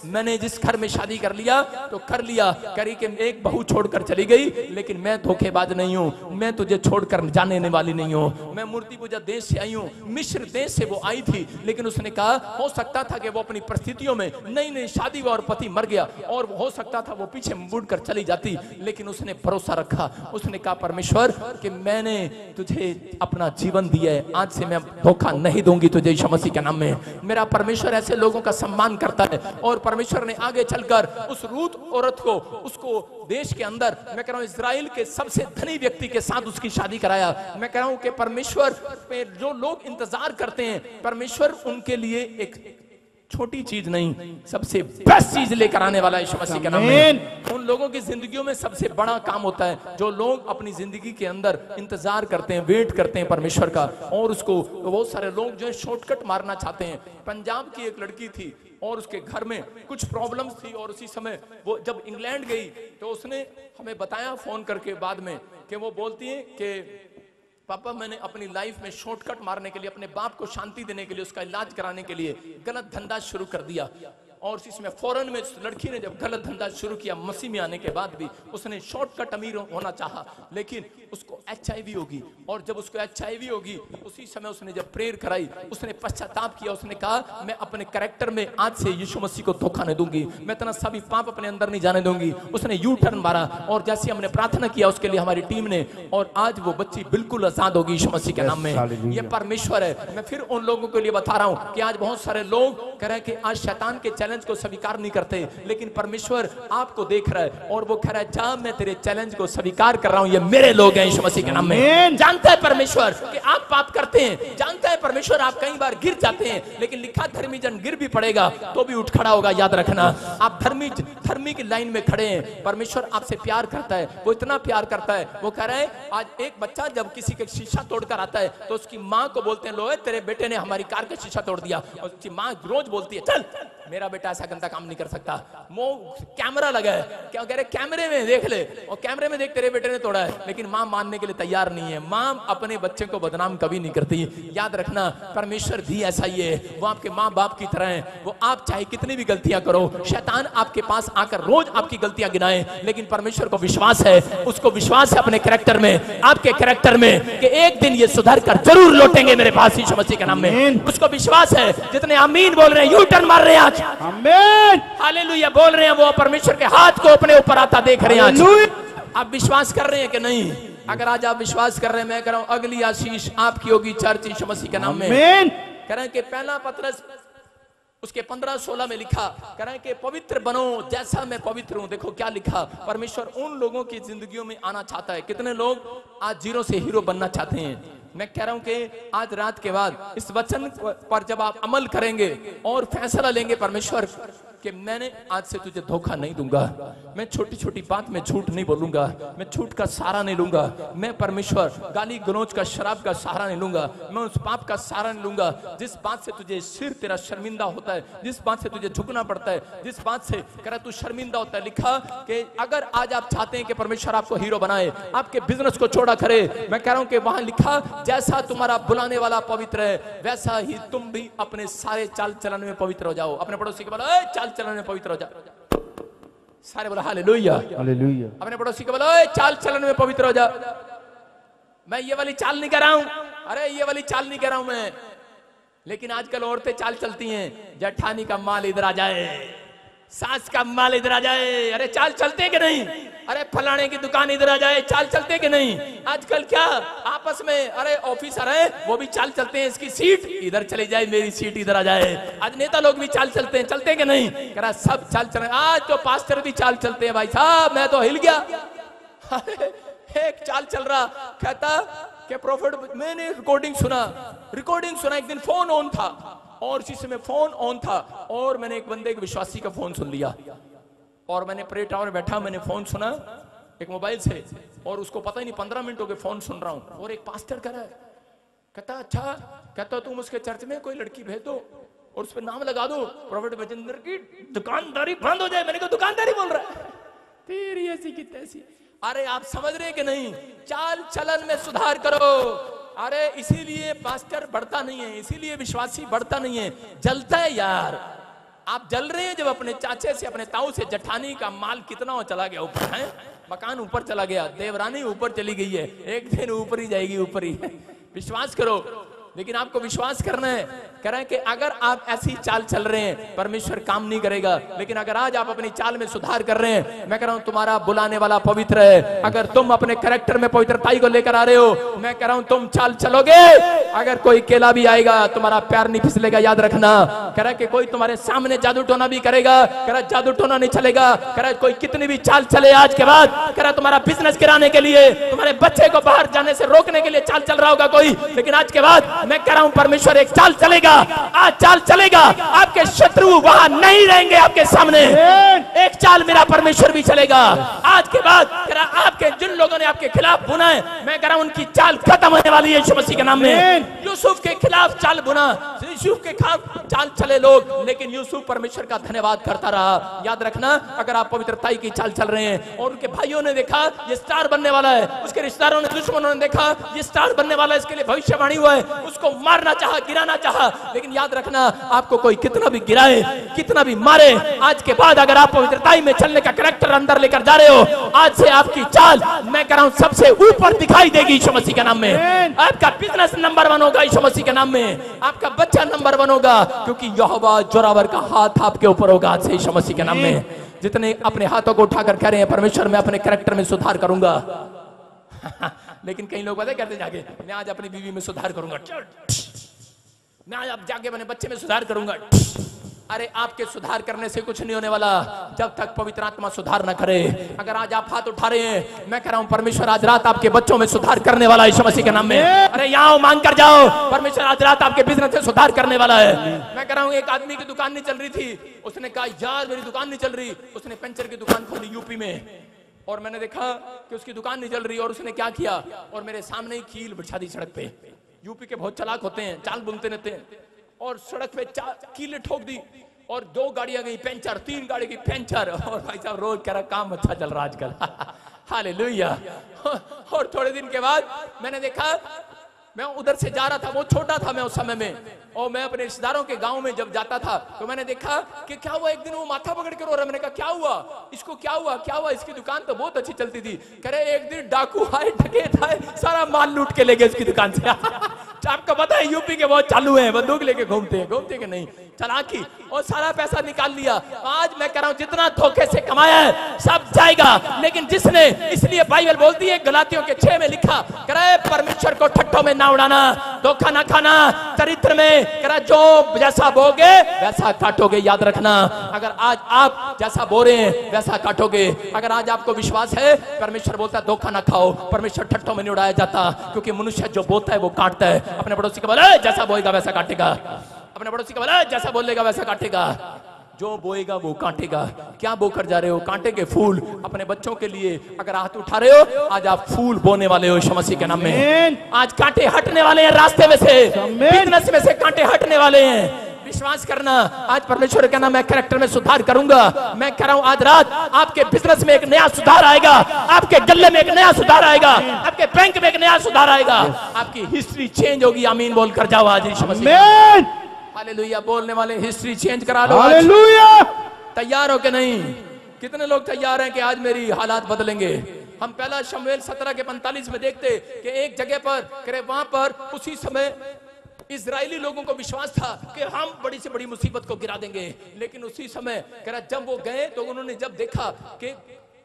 मैंने जिस घर में शादी कर लिया तो कर लिया, करी कि एक बहू छोड़कर चली गई, लेकिन मैं धोखेबाज नहीं हूँ, मैं तुझे छोड़कर जाने वाली नहीं हूँ। मैं मूर्ति पूजा देश से आई हूँ, मिस्र देश से वो आई थी, लेकिन उसने कहा हो सकता था कि वो अपनी परिस्थितियों में नई शादी हुआ और पति मर गया, और हो सकता था वो पीछे मुड़कर चली जाती, लेकिन उसने भरोसा रखा। उसने कहा परमेश्वर कि मैंने तुझे अपना जीवन दिया है, आज से मैं धोखा नहीं दूंगी तुझे यीशु मसीह के नाम में। मेरा परमेश्वर ऐसे लोगों का सम्मान करता है, और परमेश्वर ने आगे चलकर उस रूत औरत को, उसको देश के अंदर, मैं कह रहा हूं इजराइल के सबसे धनी व्यक्ति के साथ उसकी शादी कराया। मैं कह रहा हूं कि परमेश्वर पे जो लोग इंतजार करते हैं, परमेश्वर उनके लिए एक छोटी चीज नहीं, सबसे बेस्ट चीज लेकर आने वाला है यीशु मसीह के नाम में। उन लोगों की जिंदगियों में सबसे बड़ा काम होता है जो लोग अपनी जिंदगी के अंदर इंतजार करते हैं, वेट करते हैं परमेश्वर का, और उसको बहुत सारे लोग जो है शॉर्टकट मारना चाहते हैं। पंजाब की एक लड़की थी और उसके घर में कुछ प्रॉब्लम्स थी, और उसी समय वो जब इंग्लैंड गई तो उसने हमें बताया फोन करके बाद में कि वो बोलती है कि पापा मैंने अपनी लाइफ में शॉर्टकट मारने के लिए, अपने बाप को शांति देने के लिए, उसका इलाज कराने के लिए गलत धंधा शुरू कर दिया। और इसमें फौरन में लड़की ने जब गलत धंधा शुरू किया, मसीह में आने के बाद भी उसने शॉर्टकट अमीर होना चाहा, लेकिन उसको HIV होगी, और जब उसको HIV होगी उसी समय उसने जब प्रेयर कराई, उसने पश्चाताप किया, उसने कहा मैं अपने कैरेक्टर में आज से यीशु मसीह को धोखा नहीं दूंगी, मैं इतना सभी पाप अपने अंदर नहीं जाने दूंगी। उसने यू टर्न मारा, और जैसे हमने प्रार्थना किया उसके लिए हमारी टीम ने, और आज वो बच्ची बिल्कुल आजाद होगी यीशु मसीह के नाम में। ये परमेश्वर है। मैं फिर उन लोगों के लिए बता रहा हूं कि आज बहुत सारे लोग कह रहे हैं कि आज शैतान के चैलेंज को स्वीकार नहीं करते, लेकिन परमेश्वर आपको देख रहा है और वो कह रहा है जा मैं तेरे चैलेंज को स्वीकार कर रहा हूं, ये मेरे लोग हैं यीशु मसीह के नाम में। जानता है परमेश्वर कि आप पाप करते हैं, जानता है परमेश्वर आप कई बार गिर जाते हैं, लेकिन लिखा धर्मी जन गिर भी पड़ेगा तो भी उठ खड़ा होगा, याद रखना। आप धर्मी की लाइन में खड़े हैं, परमेश्वर आपसे प्यार करता है, वो इतना प्यार करता है, वो कह रहा है आज एक बच्चा जब किसी का शीशा तोड़कर आता है तो उसकी माँ को बोलते हैं लो तेरे बेटे ने हमारी कार का शीशा तोड़ दिया, और उसकी माँ रोज बोलती है चल मेरा बेटा ऐसा गंदा काम नहीं कर सकता। वो कैमरा लगा है, क्या कह रहे कैमरे में देख ले, और कैमरे में देख तेरे बेटे ने तोड़ा है, लेकिन माँ मानने के लिए तैयार नहीं है। माँ अपने बच्चे को बदनाम कभी नहीं करती, याद रखना। परमेश्वर भी ऐसा ही है, वो आपके माँ बाप की तरह है। वो आप चाहे कितनी भी गलतियां करो, शैतान आपके पास आकर रोज आपकी गलतियां गिनाए, लेकिन परमेश्वर को विश्वास है, उसको विश्वास है अपने कैरेक्टर में, आपके कैरेक्टर में, कि एक दिन ये सुधर कर जरूर लौटेंगे मेरे पास यीशु मसीह के नाम में। उसको विश्वास है। जितने आमीन बोल रहे हैं, यू टर्न मार रहे हैं आज, आमीन हालेलुया बोल रहे हैं, वो परमेश्वर के हाथ को अपने ऊपर आता देख रहे हैं आज। आप विश्वास कर रहे हैं कि नहीं? अगर आज आप विश्वास कर रहे हैं, मैं कह रहा हूं अगली आशीष आपकी होगी चर्च यीशु मसीह के नाम में। कह रहे हैं कि पहला पत्रस उसके 15-16 में लिखा, कह रहे हैं कि पवित्र बनो जैसा मैं पवित्र हूं। देखो क्या लिखा, परमेश्वर उन लोगों की जिंदगियों में आना चाहता है। कितने लोग आज जीरो से हीरो बनना चाहते हैं? मैं कह रहा हूं कि आज रात के बाद इस वचन पर जब आप अमल करेंगे और फैसला लेंगे परमेश्वर कि मैंने आज से तुझे धोखा नहीं दूंगा, मैं छोटी छोटी बात में झूठ नहीं बोलूंगा, मैं झूठ का सहारा नहीं लूंगा, मैं परमेश्वर गाली गलौज का शराब का सहारा नहीं लूंगा, मैं उस पाप का सहारा नहीं लूंगा जिस बात से तुझे सिर तेरा शर्मिंदा होता है, जिस बात से तुझे झुकना पड़ता है, जिस बात से कह तू शर्मिंदा होता है। लिखा कि अगर आज आप चाहते हैं कि परमेश्वर आपको हीरो बनाए, आपके बिजनेस को छोड़ा करे, मैं कह रहा हूं कि वहां लिखा जैसा तुम्हारा बुलाने वाला पवित्र है वैसा ही तुम भी अपने सारे चाल चलन में पवित्र हो जाओ। अपने पड़ोसी के बोलो चाल चलन में पवित्र हो जाओ। सारे बोलो हालेलुया हालेलुया। अपने पड़ोसी को बोलो चाल चलन में पवित्र हो जाओ। मैं ये वाली चाल नहीं कर रहा हूं, अरे ये वाली चाल नहीं कर रहा हूं मैं, लेकिन आजकल औरतें चाल चलती हैं, जेठानी का माल इधर आ जाए, सास का माल इधर आ जाए, अरे चाल चलते कि नहीं? अरे फलाने की दुकान इधर आ जाए, चाल चलते कि नहीं? आजकल क्या आपस में, अरे ऑफिसर है वो भी चाल चलते हैं, इसकी सीट इधर चली जाए, मेरी सीट इधर आ जाए। आज नेता लोग भी चाल चलते हैं, चलते कि नहीं? कह रहा सब चाल चल, आज तो पास्टर भी चाल चलते हैं। भाई साहब मैं तो हिल गया। एक चाल चल रहा, कहता कि प्रॉफिट, मैंने रिकॉर्डिंग सुना, एक दिन फोन ऑन था और इसी समय फोन ऑन था और मैंने एक बंदे, एक विश्वासी का फोन सुन लिया और मैंने प्रे टावर बैठा, मैंने फोन सुना एक मोबाइल से और उसको पता ही नहीं 15 मिनट हो गए फोन सुन रहा हूं और एक पास्टर कह रहा है, कहता अच्छा, कहता तुम उसके चर्च में कोई लड़की भेज दो और उस पर नाम लगा दो, प्रॉफिट बजेंद्र की दुकानदारी बंद हो जाए। मैंने कहा दुकानदारी बोल रहा है, तेरी ऐसी की तैसी। अरे आप समझ रहे कि नहीं? चाल चलन में सुधार करो। अरे इसीलिए पास्टर बढ़ता नहीं है, इसीलिए विश्वासी बढ़ता नहीं है, जलता है यार। आप जल रहे हैं जब अपने चाचे से, अपने ताऊ से जेठानी का माल कितना चला गया ऊपर है, मकान ऊपर चला गया, देवरानी ऊपर चली गई है, एक दिन ऊपर ही जाएगी, ऊपर ही। विश्वास करो, लेकिन आपको विश्वास करना है। कह रहे हैं कि अगर आप ऐसी चाल चल रहे हैं परमेश्वर काम नहीं करेगा, लेकिन अगर आज आप अपनी चाल में सुधार कर रहे हैं, मैं कह रहा हूं तुम्हारा बुलाने वाला पवित्र है। अगर तुम अपने कैरेक्टर में पवित्रताई को लेकर आ रहे हो, मैं कह रहा हूं तुम चाल चलोगे। अगर कोई केला भी आएगा तुम्हारा पैर नहीं फिसलेगा, याद रखना। कह रहा है कि कोई तुम्हारे सामने जादू टोना भी करेगा, कह रहा जादू टोना नहीं चलेगा। कह रहा कोई कितनी भी चाल चले आज के बाद, कह रहा तुम्हारा बिजनेस गिराने के लिए, तुम्हारे बच्चे को बाहर जाने से रोकने के लिए चाल चल रहा होगा कोई, लेकिन आज के बाद मैं कह रहा हूं परमेश्वर एक चाल चलेगा। आज चाल चलेगा, आपके शत्रु वहां नहीं रहेंगे आपके सामने। एक चाल मेरा परमेश्वर भी चलेगा आज के बाद। कह रहा आपके जिन लोगों ने आपके खिलाफ बुना है, मैं कह रहा हूं उनकी चाल खत्म होने वाली है यीशु मसीह के नाम में। यूसुफ के खिलाफ चाल बुना, यूसुफ के खिलाफ चाल चले लोग, लेकिन यूसुफ परमेश्वर का धन्यवाद करता रहा। याद रखना, अगर आप पवित्रताई की चाल चल रहे हैं और उनके भाइयों ने देखा ये स्टार बनने वाला है, उसके रिश्तेदारों ने, दुश्मनों ने देखा ये स्टार बनने वाला है, इसके लिए भविष्यवाणी हुआ है, उसको मारना चाहा, गिराना चाहा, लेकिन याद रखना आपको कोई कितना भी गिराए, कितना भी मारे, आज के बाद अगर आप पवित्रताई में चलने का कैरेक्टर अंदर लेकर जा रहे हो, आज से आपकी चाल मैं कह रहा हूं सबसे ऊपर दिखाई देगी यीशु मसीह के नाम में। आपका बिजनेस नंबर 1 होगा यीशु मसीह के नाम में, आपका बच्चा नंबर 1 होगा, क्योंकि यहोवा जोरावर का हाथ आपके ऊपर होगा आज से यीशु मसीह के नाम में। जितने अपने हाथों को उठाकर कह रहे हैं परमेश्वर मैं अपने कैरेक्टर में सुधार करूंगा लेकिन कई लोग पता है कहते जाके मैं आज अपनी बीवी में सुधार करूंगा, मैं आज जाके अपने बच्चे में सुधार करूंगा। अरे आपके सुधार करने से कुछ नहीं होने वाला जब तक पवित्र आत्मा सुधार न करे। अगर आज आप हाथ उठा रहे हैं, मैं कह रहा हूं परमेश्वर आज रात आपके बच्चों में सुधार करने वाला है यीशु मसीह के नाम में। अरे यहाँ मांग कर जाओ, परमेश्वर आज रात आपके बिजनेस में सुधार करने वाला है। मैं कह रहा हूं एक आदमी की दुकान नहीं चल रही थी, उसने कहा यार मेरी दुकान नहीं चल रही, उसने पंचर की दुकान खोली यूपी में, और मैंने देखा कि उसकी दुकान नहीं चल रही, और उसने क्या किया, और मेरे सामने ही कील बिछा दी सड़क पे। यूपी के बहुत चालाक होते हैं, चाल बुनते रहते हैं, और सड़क पे कीलें ठोक दी, और 2 गाड़ियां गई पंचर, 3 गाड़ी की पंचर, और भाई साहब रोज कह रहा काम अच्छा चल रहा आजकल हालेलुया। और थोड़े दिन के बाद मैंने देखा, मैं उधर से जा रहा था, वो छोटा था मैं उस समय में, और मैं अपने रिश्तेदारों के गांव में जब जाता था तो मैंने देखा कि क्या हुआ, एक दिन वो माथा पकड़ के रो रहा। मैंने कहा क्या हुआ इसको, क्या हुआ क्या हुआ, इसकी दुकान तो बहुत अच्छी चलती थी। कह रहे एक दिन डाकू आए, डकैत आए, सारा माल लूट के ले गए इसकी दुकान से आपको पता है यूपी के बहुत चालू हैं, बंदूक लेके घूमते हैं, घूमते कि नहीं, चालाकी, और सारा पैसा निकाल लिया। आज मैं कह रहा हूं जितना धोखे से कमाया है सब जाएगा, लेकिन जिसने, इसलिए बाइबल बोलती है गलातियों के 6 में लिखा, कह रहे परमेश्वर को ठट्ठों में ना उड़ाना, धोखा ना खाना, चरित्र में कह रहा जो जैसा बोगे वैसा काटोगे। याद रखना, अगर आज आप जैसा बो रहे हैं वैसा काटोगे। अगर आज आपको विश्वास है, परमेश्वर बोलता है धोखा ना खाओ, परमेश्वर ठट्ठों में नहीं उड़ाया जाता, क्योंकि मनुष्य जो बोता है वो काटता है। अपने पड़ोसी को बोले जैसा बोएगा वैसा काटेगा, अपने पड़ोसी को बोले जैसा बोलेगा वैसा काटेगा, जो बोएगा वो काटेगा। क्या बोकर जा रहे हो, कांटे के फूल अपने बच्चों के लिए अगर हाथ उठा रहे हो, आज आप फूल बोने वाले हो यीशु मसीह के नाम में। आज कांटे हटने वाले हैं रास्ते में से, बिजनेस में से कांटे हटने वाले हैं। विश्वास करना, आज परमेश्वर कहना मैं कैरेक्टर में सुधार करूंगा। मैं कह रहा हूं आज रात आपके बिजनेस में एक नया सुधार आएगा, आपके गले में एक नया सुधार आएगा, आपके बैंक में एक नया सुधार आएगा, आपकी हिस्ट्री चेंज होगी। आमीन बोल कर जाओ आज यीशु मसीह। हालेलुया बोलने वाले हिस्ट्री चेंज करा लो। हालेलुया। तैयार हो कि नहीं? कितने लोग तैयार हैं कि आज मेरी हालात बदलेंगे? हम पहला शमूएल 17 के 45 में देखते कि एक जगह पर करे, वहां पर उसी समय इजरायली लोगों को विश्वास था कि हम बड़ी से बड़ी मुसीबत को गिरा देंगे, लेकिन उसी समय कह रहा जब वो गए तो उन्होंने जब देखा कि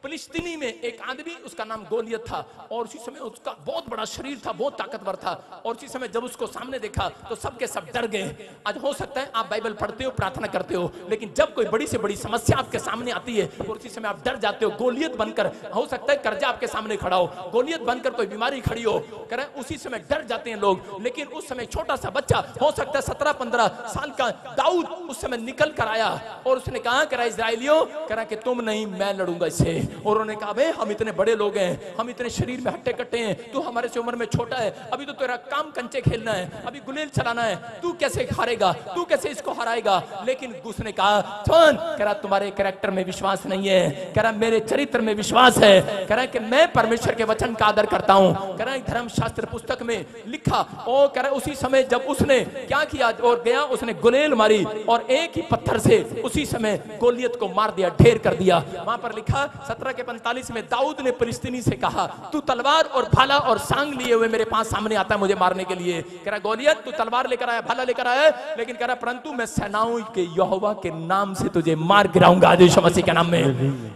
फिलिस्तीनी में एक आदमी, उसका नाम गोलियत था, और उसी समय उसका बहुत बड़ा शरीर था, बहुत ताकतवर था, और उसी समय जब उसको सामने देखा तो सबके सब डर गए। आज हो सकता है आप बाइबल पढ़ते हो, प्रार्थना करते हो, लेकिन जब कोई बड़ी से बड़ी समस्या आपके सामने आती है और उसी समय आप डर जाते हो। गोलियत बनकर, हो सकता है कर्जा आपके सामने खड़ा हो, गोलियत बनकर कोई बीमारी खड़ी हो, कह रहे उसी समय डर जाते हैं लोग। लेकिन उस समय छोटा सा बच्चा, हो सकता है 17-15 साल का दाऊद, उस समय निकल कर आया और उसने कहा कह रहा इजराइलियों, कह रहा कि तुम नहीं मैं लड़ूंगा इससे। और उन्होंने कहा भाई हम इतने बड़े लोग हैं, हम इतने शरीर में हट्टे कट्टे हैं, तू हमारे से उम्र में छोटा है, अभी तो तेरा काम कंचे खेलना है, अभी गुलेल चलाना है, तू कैसे हारेगा, तू कैसे इसको हराएगा। लेकिन उसने कहा सुन, कह रहा तुम्हारे कैरेक्टर में विश्वास नहीं है, कह रहा मेरे चरित्र में विश्वास है, कह रहा कि मैं परमेश्वर के वचन का आदर करता हूं। कह रहा धर्मशास्त्र पुस्तक में लिखा, और कह रहा उसी समय जब उसने क्या किया और गया, उसने गुलेल मारी और एक ही पत्थर से उसी समय गोलियत को मार दिया, ढेर कर दिया। वहां पर लिखा 17 के 45 में, दाऊद ने फिलिस्तीनी से कहा तू तलवार और भाला और सांग लिए हुए मेरे पास सामने आता है मुझे मारने के लिए। कह रहा गोलियत तू तलवार लेकर आया, भाला लेकर आया, लेकिन कह रहा परंतु मैं सेनाओं के यहोवा के नाम से तुझे मार गिराऊंगा आज यीशु मसीह के नाम में।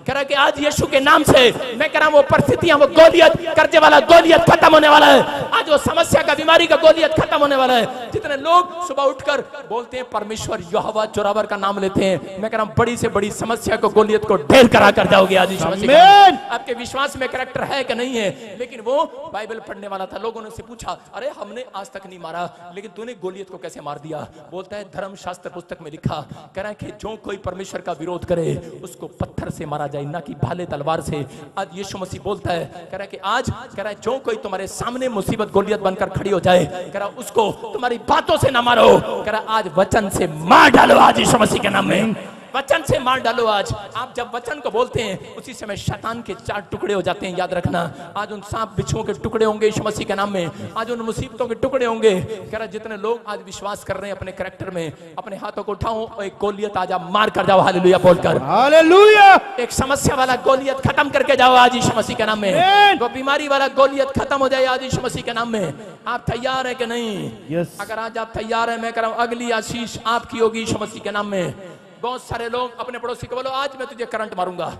कह रहा कि आज यीशु के नाम से मैं कह रहा हूं वो परिस्थितियां, वो गोलियत, कर्जे वाला गोलियत खत्म होने वाला है। आज वो समस्या का, बीमारी का गोलियत खत्म होने वाला है। जितने लोग सुबह उठकर बोलते हैं परमेश्वर यहोवा जोरावर का नाम लेते हैं, मैं कह रहा हूं बड़ी से बड़ी समस्या को, गोलियत को ढेर करा कर जाओगे आज यीशु मसीह। आपके विश्वास में कैरेक्टर है कि नहीं है? लेकिन वो बाइबल पढ़ने वाला था, लोगों ने उससे पूछा अरे हमने आज तक नहीं मारा, लेकिन तूने गोलियत को कैसे मार दिया? बोलता है धर्मशास्त्र पुस्तक में लिखा, कह रहा है कि जो कोई परमेश्वर का विरोध करे उसको पत्थर से मारा जाए, ना कि भाले तलवार से। आज यीशु मसीह बोलता है, कह रहा है कि आज, कह रहा है जो कोई तुम्हारे सामने मुसीबत गोलियत बनकर खड़ी हो जाए, कह रहा उसको तुम्हारी बातों से ना मारो, कह रहा आज वचन से मार डालो आज यीशु मसीह के नाम में। वचन से मार डालो आज। आप जब वचन को बोलते हैं उसी समय शैतान के 4 टुकड़े हो जाते हैं, याद रखना। आज उन सांप बिच्छुओं के टुकड़े होंगे यीशु मसीह के नाम में, आज उन मुसीबतों के टुकड़े होंगे। कह रहा जितने लोग आज विश्वास कर रहे हैं अपने कैरेक्टर में, अपने हाथों को उठाओ और एक गोलियत आज आप मार कर जाओ, हालेलुया बोलकर, हालेलुया। एक समस्या वाला गोलियत खत्म करके जाओ आज यीशु मसीह के नाम में। वो बीमारी वाला गोलियत खत्म हो जाए आज यीशु मसीह के नाम में। आप तैयार है कि नहीं? यस। अगर आज आप तैयार है, मैं कह रहा हूं अगली आशीष आपकी होगी यीशु मसीह के नाम में। बहुत सारे लोग अपने पड़ोसी को बोलो आज मैं तुझे करंट मारूंगा।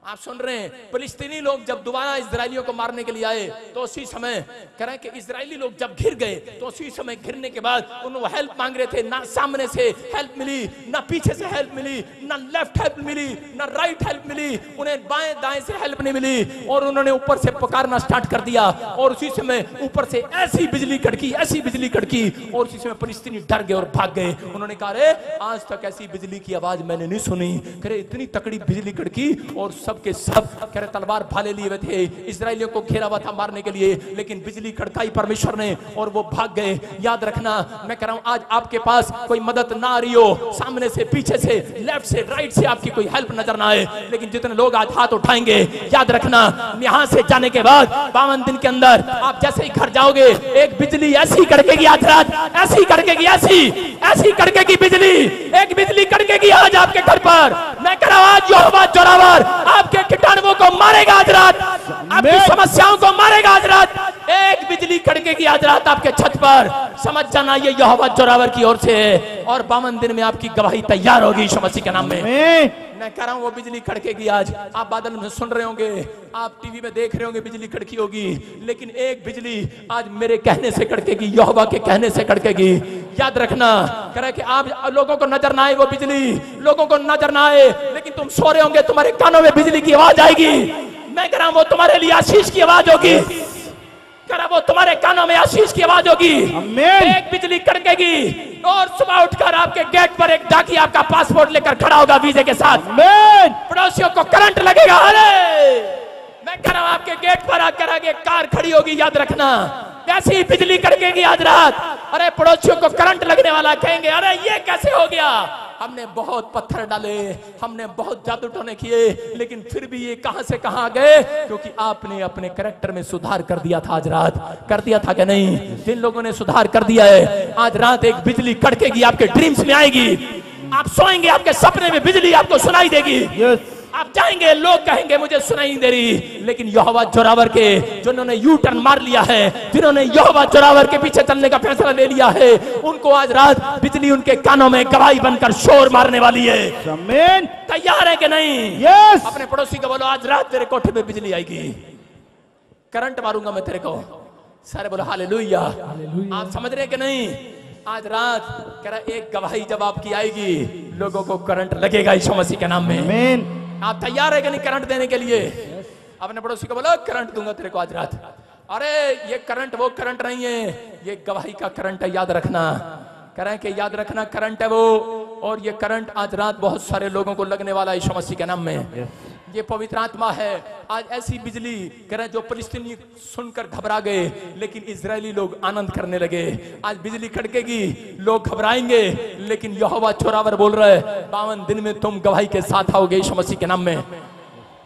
आप सुन रहे हैं, फिलिस्तीनी लोग जब दोबारा इजरायलियों को मारने के लिए आए तो उसी समय कह रहे हैं कि इजरायली लोग जब घिर गए तो उसी समय घिरने के बाद उन्होंने हेल्प मांग रहे थे, ना सामने से हेल्प मिली, ना पीछे से हेल्प मिली, ना लेफ्ट हेल्प मिली, ना राइट हेल्प मिली, उन्हें बाएं दाएं से हेल्प नहीं मिली और उन्होंने ऊपर से पुकारना स्टार्ट कर दिया और उसी समय ऊपर से ऐसी बिजली कड़की, ऐसी बिजली कड़की और उसी समय फिलिस्तीनी डर गए और भाग गए। उन्होंने कहा अरे आज तक ऐसी बिजली की आवाज मैंने नहीं सुनी। करे इतनी तकड़ी बिजली कड़की और के सब कह रहे तलवार भाले लिए हुए थे, इजरायलियों को घेरा हुआ था मारने के लिए, लेकिन बिजली कड़काई परमेश्वर ने और वो भाग गए। याद रखना, मैं कह रहा हूं आज आपके पास कोई मदद ना आ रही हो, सामने से, पीछे से, लेफ्ट से, राइट से आपकी कोई हेल्प नजर ना आए, लेकिन जितने लोग आज हाथ उठाएंगे, याद रखना यहां से जाने के बाद 52 दिन के अंदर आप जैसे ही घर जाओगे एक बिजली ऐसी कड़केगी आज रात, ऐसी कड़केगी, ऐसी कड़केगी बिजली, एक बिजली कड़केगी आज आपके घर पर। मैं कह रहा हूं आज यहोवा जोरावर आपके कीटाणुओं को मारेगा आज रात, आपकी समस्याओं को मारेगा आज रात। एक बिजली कड़केगी आज रात आपके छत पर, समझ जाना ये यहोवा जोरावर की ओर से है और 52 दिन में आपकी गवाही तैयार होगी यीशु मसीह के नाम में। मैं कह रहा हूं वो बिजली कड़केगी आज। आप बादल में सुन रहे होंगे, आप टीवी में देख रहे होंगे बिजली कड़की होगी, लेकिन एक बिजली आज मेरे कहने से कड़केगी, यहोवा के कहने से कड़केगी। याद रखना, कह रहा है कि आप लोगों को नजर ना आए वो बिजली, लोगों को नजर ना आए, लेकिन तुम सो रहे होंगे, तुम्हारे कानों में बिजली की आवाज आएगी। मैं कह रहा हूं वो तुम्हारे लिए आशीष की आवाज होगी, कह रहा वो तुम्हारे कानों में आशीष की आवाज होगी। एक बिजली कड़केगी और सुबह उठकर आपके गेट पर एक डाकी आपका पासपोर्ट लेकर खड़ा होगा वीजे के साथ, पड़ोसियों को करंट लगेगा। अरे मैं कह रहा हूं आपके गेट पर आकर आगे कार खड़ी होगी, याद रखना ऐसी बिजली कड़केगी आज रात। अरे पड़ोसियों को करंट लगने वाला, कहेंगे अरे ये कैसे हो गया, हमने बहुत पत्थर डाले, हमने बहुत जादू टोने किए, लेकिन फिर भी ये कहां से कहां गए, क्योंकि आपने अपने कैरेक्टर में सुधार कर दिया था। आज रात कर दिया था कि नहीं? जिन लोगों ने सुधार कर दिया है आज रात एक बिजली कड़केगी, आपके ड्रीम्स में आएगी, आप सोएंगे आपके सपने में बिजली आपको सुनाई देगी। आप जाएंगे, लोग कहेंगे मुझे सुनाई नहीं दे रही, लेकिन यहोवा जोरावर के जिन्होंने यू टर्न मार लिया है, जिन्होंने यहोवा जोरावर के पीछे चलने का फैसला ले लिया है, उनको आज रात बिजली उनके कानों में गवाही बनकर शोर मारने वाली है। तैयार है कि नहीं? यस। अपने पड़ोसी को बोलो आज रात तेरे कोठे पे बिजली आएगी, करंट मारूंगा मैं तेरे को। सारे बोलो हालेलुया। आप समझ रहे कि नहीं? आज रात कह रहा एक गवाही जब आपकी आएगी, लोगों को करंट लगेगा यीशु मसीह के नाम में। आप तैयार है कि नहीं करंट देने के लिए? अपने पड़ोसी को बोलो करंट दूंगा तेरे को आज रात। अरे ये करंट वो करंट नहीं है, ये गवाही का करंट है, याद रखना। कह रहे हैं कि याद रखना करंट है वो, और ये करंट आज रात बहुत सारे लोगों को लगने वाला है यीशु मसीह के नाम में। ये पवित्र आत्मा है। आज ऐसी बिजली कह रहे जो फिलिस्तीनी सुनकर घबरा गए, लेकिन इजरायली लोग आनंद करने लगे। आज बिजली कड़केगी, लोग घबराएंगे, लेकिन यहोवा जोरावर बोल रहा है 52 दिन में तुम गवाही के साथ आओगे यीशु मसीह के नाम में।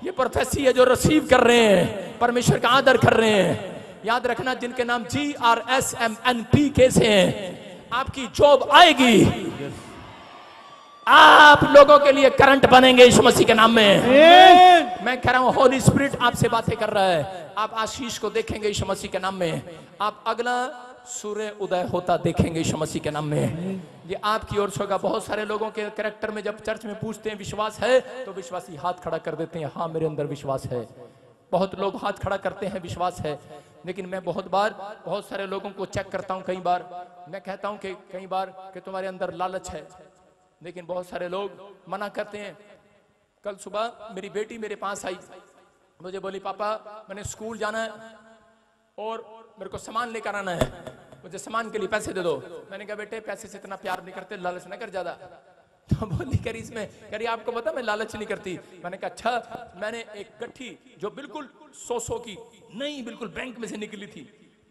ये प्रोफेसी है जो रिसीव कर रहे हैं, परमेश्वर का आदर कर रहे हैं। याद रखना जिनके नाम GRSMNP से हैं, आपकी जॉब आएगी, आप लोगों के लिए करंट बनेंगे यीशु मसीह के नाम में। मैं कह रहा हूं होली स्पिरिट आपसे बातें कर रहा है, आप आशीष को देखेंगे यीशु मसीह के नाम में। आप अगला सूर्य उदय होता देखेंगे यीशु मसीह के नाम में। ये आपकी ओर से होगा। बहुत सारे लोगों के कैरेक्टर में जब चर्च में पूछते हैं विश्वास है, तो विश्वासी हाथ खड़ा कर देते हैं, हाँ मेरे अंदर विश्वास है। बहुत लोग हाथ खड़ा करते हैं विश्वास है, लेकिन मैं बहुत सारे लोगों को चेक करता हूं। कई बार मैं कहता हूं कि कई बार कि तुम्हारे अंदर लालच है, लेकिन बहुत सारे लोग मना करते हैं। कल सुबह मेरी बेटी मेरे पास आई, मुझे बोली पापा मैंने स्कूल जाना है और मेरे को सामान लेकर आना है, मुझे सामान के लिए पैसे दे दो। मैंने कहा बेटे पैसे से इतना प्यार नहीं करते, लालच ना कर ज्यादा। तो बोली करी इसमें करी आपको पता मैं लालच नहीं करती। मैंने कहा अच्छा। मैंने एक गट्ठी जो बिल्कुल 100 की नहीं, बिल्कुल बैंक में से निकली थी,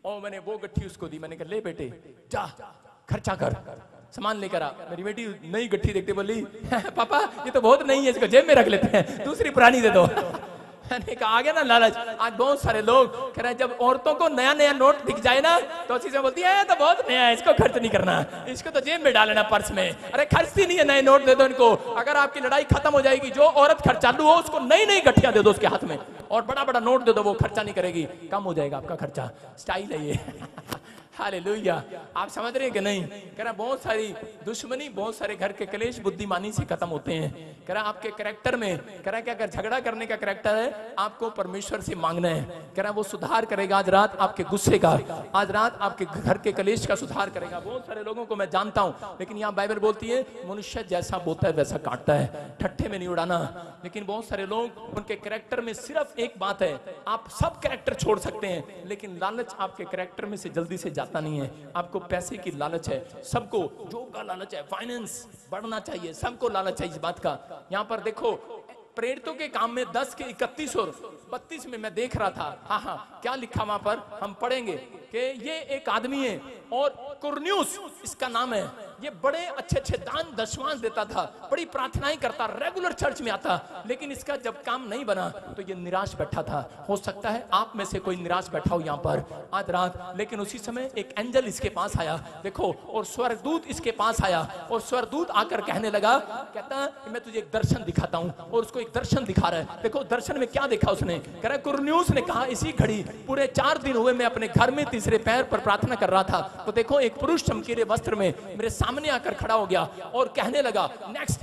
और मैंने वो गट्ठी उसको दी। मैंने कहा ले बेटे जा खर्चा कर। सामान लेकर आ। मेरी बेटी नई गट्ठी देखते बोली पापा ये तो बहुत नई है, इसको जेब में रख लेते हैं, दूसरी पुरानी दे दो। मैंने कहा आ गया ना लालच। आज बहुत सारे लोग कह रहे हैं जब औरतों को नया नया नोट दिख जाए ना तो चीजें बोलती है तो बहुत नया है, इसको खर्च नहीं करना, इसको तो जेब में डालना पर्स में। अरे खर्चती नहीं है, नए नोट दे दो इनको। अगर आपकी लड़ाई खत्म हो जाएगी, जो औरत खर्च चालू हो उसको नई नई गठियां दे दो उसके हाथ में, और बड़ा बड़ा नोट दे दो, वो खर्चा नहीं करेगी, कम हो जाएगा आपका खर्चा। स्टाइल है ये। हालेलुया। आप समझ रहे हैं कि नहीं? कह रहा बहुत सारी दुश्मनी, बहुत सारे घर के कलेश बुद्धिमानी से खत्म होते हैं। कह रहा आपके कैरेक्टर में, कह रहा क्या अगर झगड़ा करने का कैरेक्टर है, आपको परमेश्वर से मांगना है। कह रहा वो सुधार करेगा आज रात आपके गुस्से का, आज रात आपके घर के कलेश का सुधार करेगा। बहुत सारे लोगों को मैं जानता हूं, लेकिन यहाँ बाइबल बोलती है मनुष्य जैसा बोता है वैसा काटता है, ठट्ठे में नहीं उड़ाना। लेकिन बहुत सारे लोग उनके कैरेक्टर में सिर्फ एक बात है, आप सब कैरेक्टर छोड़ सकते हैं, लेकिन लालच आपके कैरेक्टर में से जल्दी से नहीं है। आपको पैसे की लालच है, सबको जॉब का लालच है, फाइनेंस बढ़ना चाहिए, सबको लालच है इस बात का। यहां पर देखो प्रेरितों के काम में 10 के 31 और 32 में मैं देख रहा था, हाँ क्या लिखा वहां पर, हम पढ़ेंगे कि ये एक आदमी है और कुरन्यूस इसका नाम है। ये बड़े अच्छे अच्छे दान दशमांश देता था, बड़ी प्रार्थनाएं करता, रेगुलर चर्च में आता, लेकिन इसका जब काम नहीं बना तो ये निराश बैठा था। हो सकता है आप में से कोई निराश बैठा हो यहाँ पर आज रात। लेकिन उसी समय एक एंजल इसके पास आया, देखो, और स्वर्गदूत इसके पास आया, और स्वर्गदूत आकर कहने लगा, कहता कि मैं तुझे एक दर्शन दिखाता हूँ, और उसको एक दर्शन दिखा रहा है। देखो दर्शन में क्या देखा उसने, कह रहा कुरन्यूस ने कहा इसी घड़ी पूरे 4 दिन हुए मैं अपने घर में तीसरे पैर पर प्रार्थना कर रहा था, तो देखो एक पुरुष चमकीले वस्त्र में मेरे सामने आकर खड़ा हो गया और कहने लगा नेक्स्ट,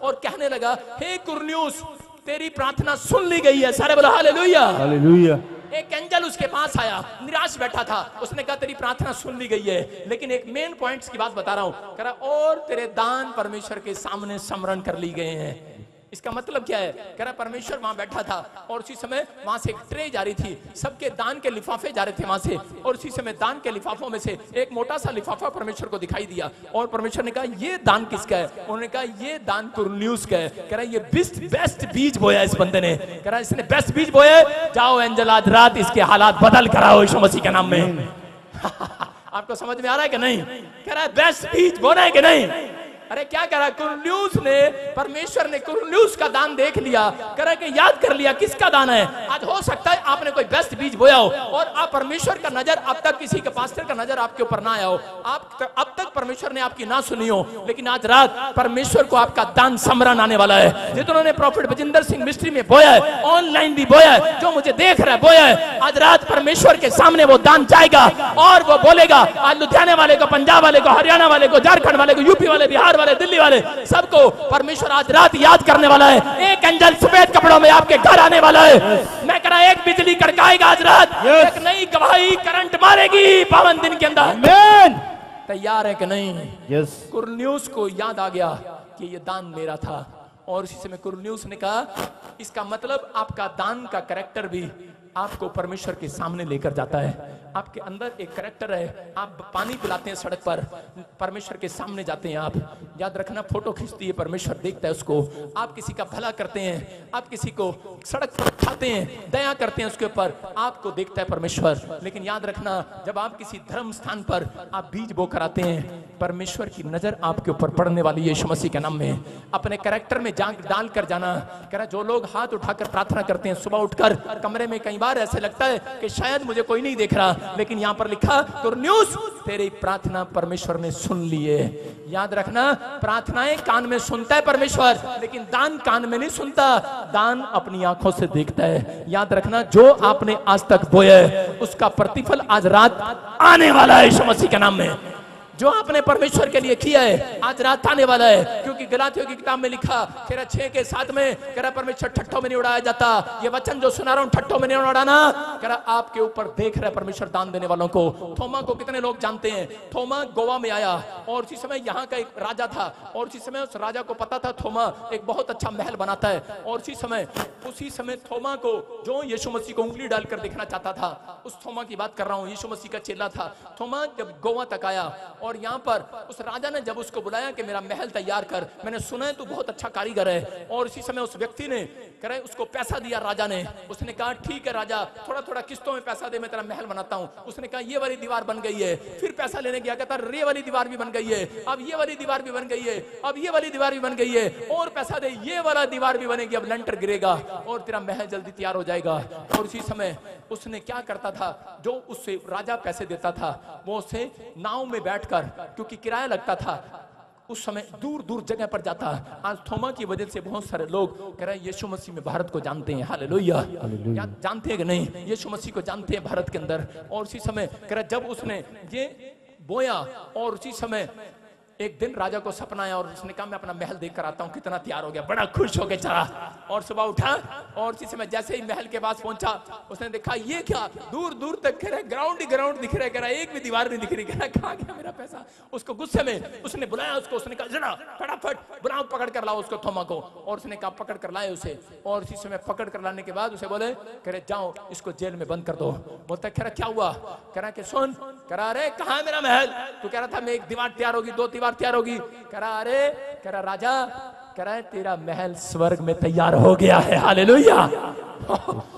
और कहने लगा हे कुरन्यूस तेरी प्रार्थना सुन ली गई है। सारे बोलो हालेलुया हालेलुया। एक एंजल उसके पास आया, निराश बैठा था, उसने कहा तेरी प्रार्थना सुन ली गई है, लेकिन एक मेन पॉइंट्स की बात बता रहा हूं, कह रहा और तेरे दान परमेश्वर के सामने स्मरण कर ली गए हैं। इसका मतलब क्या है, कह रहा परमेश्वर वहां बैठा था और उसी समय वहां से एक ट्रे जा रही थी, सबके दान के लिफाफे जा रहे थे वहां से, और उसी समय दान के लिफाफों में से एक मोटा सा लिफाफा परमेश्वर को दिखाई दिया, और परमेश्वर ने कहा ये दान किसका है? उन्होंने कहा ये दान कुरन्यूस का है। कह रहा ये बेस्ट बीज बोया इस बंदे ने, कह रहा इसने बेस्ट बीज बोया, जाओ एंजल आज रात इसके हालात बदल कराओ यीशु मसीह के नाम में। आपको समझ में आ रहा है कि नहीं? कह रहा है बेस्ट बीज बोना है कि नहीं? अरे क्या करा कुरन्यूस ने, परमेश्वर ने कुरन्यूस का दान देख लिया, करा के याद कर लिया किसका दान है। आज हो सकता है आपने कोई बेस्ट बीज बोया हो और आप परमेश्वर का नजर अब तक किसी के पास्टर का नजर आपके ऊपर ना आया हो, आप अब तक परमेश्वर ने आपकी ना सुनी हो, लेकिन आज रात परमेश्वर को आपका दान समरण आने वाला है। जिन्होंने प्रॉफिट बजिंदर सिंह मिस्ट्री में बोया है, ऑनलाइन भी बोया है, जो मुझे देख रहा है बोया है, आज रात परमेश्वर के सामने वो दान जाएगा और वो बोलेगा। आज लुधियाने वाले को, पंजाब वाले को, हरियाणा वाले को, झारखंड वाले को, यूपी वाले, बिहार वाले, दिल्ली वाले, सबको परमेश्वर आज रात याद करने वाला है। एक एंजल सफेद कपड़ों में आपके घर आने वाला है। मैं कह रहा एक बिजली कड़काएगा आज रात, एक नई गवाही करंट मारेगी पावन दिन के अंदर। आमीन। तैयार है कि नहीं? यस। कुरन्यूस को याद आ गया कि ये दान मेरा था, और इसी समय कुरन्यूस ने कहा इसका मतलब आपका दान का कैरेक्टर भी आपको परमेश्वर के सामने लेकर जाता है। आपके अंदर एक कैरेक्टर है, आप पानी पिलाते हैं सड़क पर, परमेश्वर के सामने जाते हैं आप, याद रखना फोटो खींचती है परमेश्वर देखता है उसको। आप किसी का भला करते हैं, आप किसी को सड़क पर उठाते हैं, दया करते हैं उसके ऊपर, आपको देखता है परमेश्वर। लेकिन याद रखना जब आप किसी धर्म स्थान पर आप बीज बोकर आते हैं, परमेश्वर की नजर आपके ऊपर पड़ने वाली है यीशु मसीह के नाम में। अपने कैरेक्टर में जान डाल कर जाना। कह रहा जो लोग हाथ उठाकर प्रार्थना करते हैं सुबह उठकर कमरे में, कई बार ऐसे लगता है कि शायद मुझे कोई नहीं देख रहा, लेकिन यहां पर लिखा कुरन्यूस तेरी प्रार्थना परमेश्वर ने सुन ली है। याद रखना प्रार्थनाएं कान में सुनता है परमेश्वर, लेकिन दान कान में नहीं सुनता, दान अपनी आंखों से देखता है। याद रखना जो आपने आज तक बोया है उसका प्रतिफल आज रात आने वाला है यीशु मसीह के नाम में। जो आपने परमेश्वर के लिए किया है आज रात आने वाला है, क्योंकि गलातियों की किताब में लिखा 6:7 में कह रहा परमेश्वर ठट्ठों में नहीं उड़ाया जाता। ये वचन जो सुना रहा हूं ठट्ठों में नहीं उड़ाना, कह रहा आपके ऊपर देख रहा है परमेश्वर दान देने वालों को। थोमा को कितने लोग जानते हैं? थोमा गोवा में आया और उसी समय यहाँ का एक राजा था, और उसी समय उस राजा को पता था थोमा एक बहुत अच्छा महल बनाता है, और उसी समय थोमा को जो यीशु मसीह को उंगली डालकर देखना चाहता था, उस थोमा की बात कर रहा हूँ, यीशु मसीह का चेला था। थोमा जब गोवा तक आया और यहाँ पर उस राजा ने जब उसको बुलाया कि मेरा महल तैयार कर, कर, मैंने सुना है तू बहुत अच्छा कारीगर है। और इसी समय उस व्यक्ति ने कह रहे उसको पैसा दिया राजा ने। उसने कहा ठीक है राजा, थोड़ा थोड़ा किस्तों में पैसा दे, मैं तेरा महल बनाता हूँ। उसने कहा ये वाली दीवार बन गई है। फिर पैसा लेने गया, कहता ये वाली दीवार भी बन गई है, अब ये वाली दीवार भी बन गई है, अब ये वाली दीवार भी बन गई है, और पैसा दे, ये वाला दीवार भी बनेगी, अब लेंटर गिरेगा और तेरा महल जल्दी तैयार हो जाएगा। और उसी समय उसने क्या करता था, जो उससे राजा पैसे देता था वो उसे नाव में बैठकर, क्योंकि किराया लगता था, उस समय दूर दूर जगह पर जाता। आज थोमा की वजह से बहुत सारे लोग कह रहे हैं यीशु मसीह में भारत को जानते हैं। हालेलुया, जानते हैं कि नहीं? यीशु मसीह को जानते हैं भारत के अंदर। और उसी समय कह रहा जब उसने ये बोया और उसी समय एक दिन राजा को सपना आया और उसने कहा मैं अपना महल देख कर आता हूँ कितना तैयार हो गया। बड़ा खुश होकर चला और सुबह उठा और इसी समय जैसे ही महल के पास पहुंचा उसने देखा ये क्या, दूर दूर तक कह रहे ग्राउंड ही ग्राउंड दिख रहा है, एक भी दीवार नहीं दिख रही। कह रहा कहाँ गया मेरा पैसा? उसको गुस्से में उसने बुलाया उसको, उसने कहा जरा फटाफट बुलाओ, पकड़ कर लाओ उसको थोमा को। और उसने कहा पकड़ कर लाए उसे। और इसी समय पकड़ कर लाने के बाद उसे बोले कह रहे जाओ इसको जेल में बंद कर दो। बोलता कह रहा क्या हुआ? कह रहा कि सुन, कह रहा अरे कहाँ है मेरा महल? तो कह रहा था मैं एक दीवार तैयार होगी, दो दीवार तैयार होगी। कह रहा अरे, कह रहा राजा, कह रहा है तेरा महल स्वर्ग में तैयार हो गया है। हालेलुया।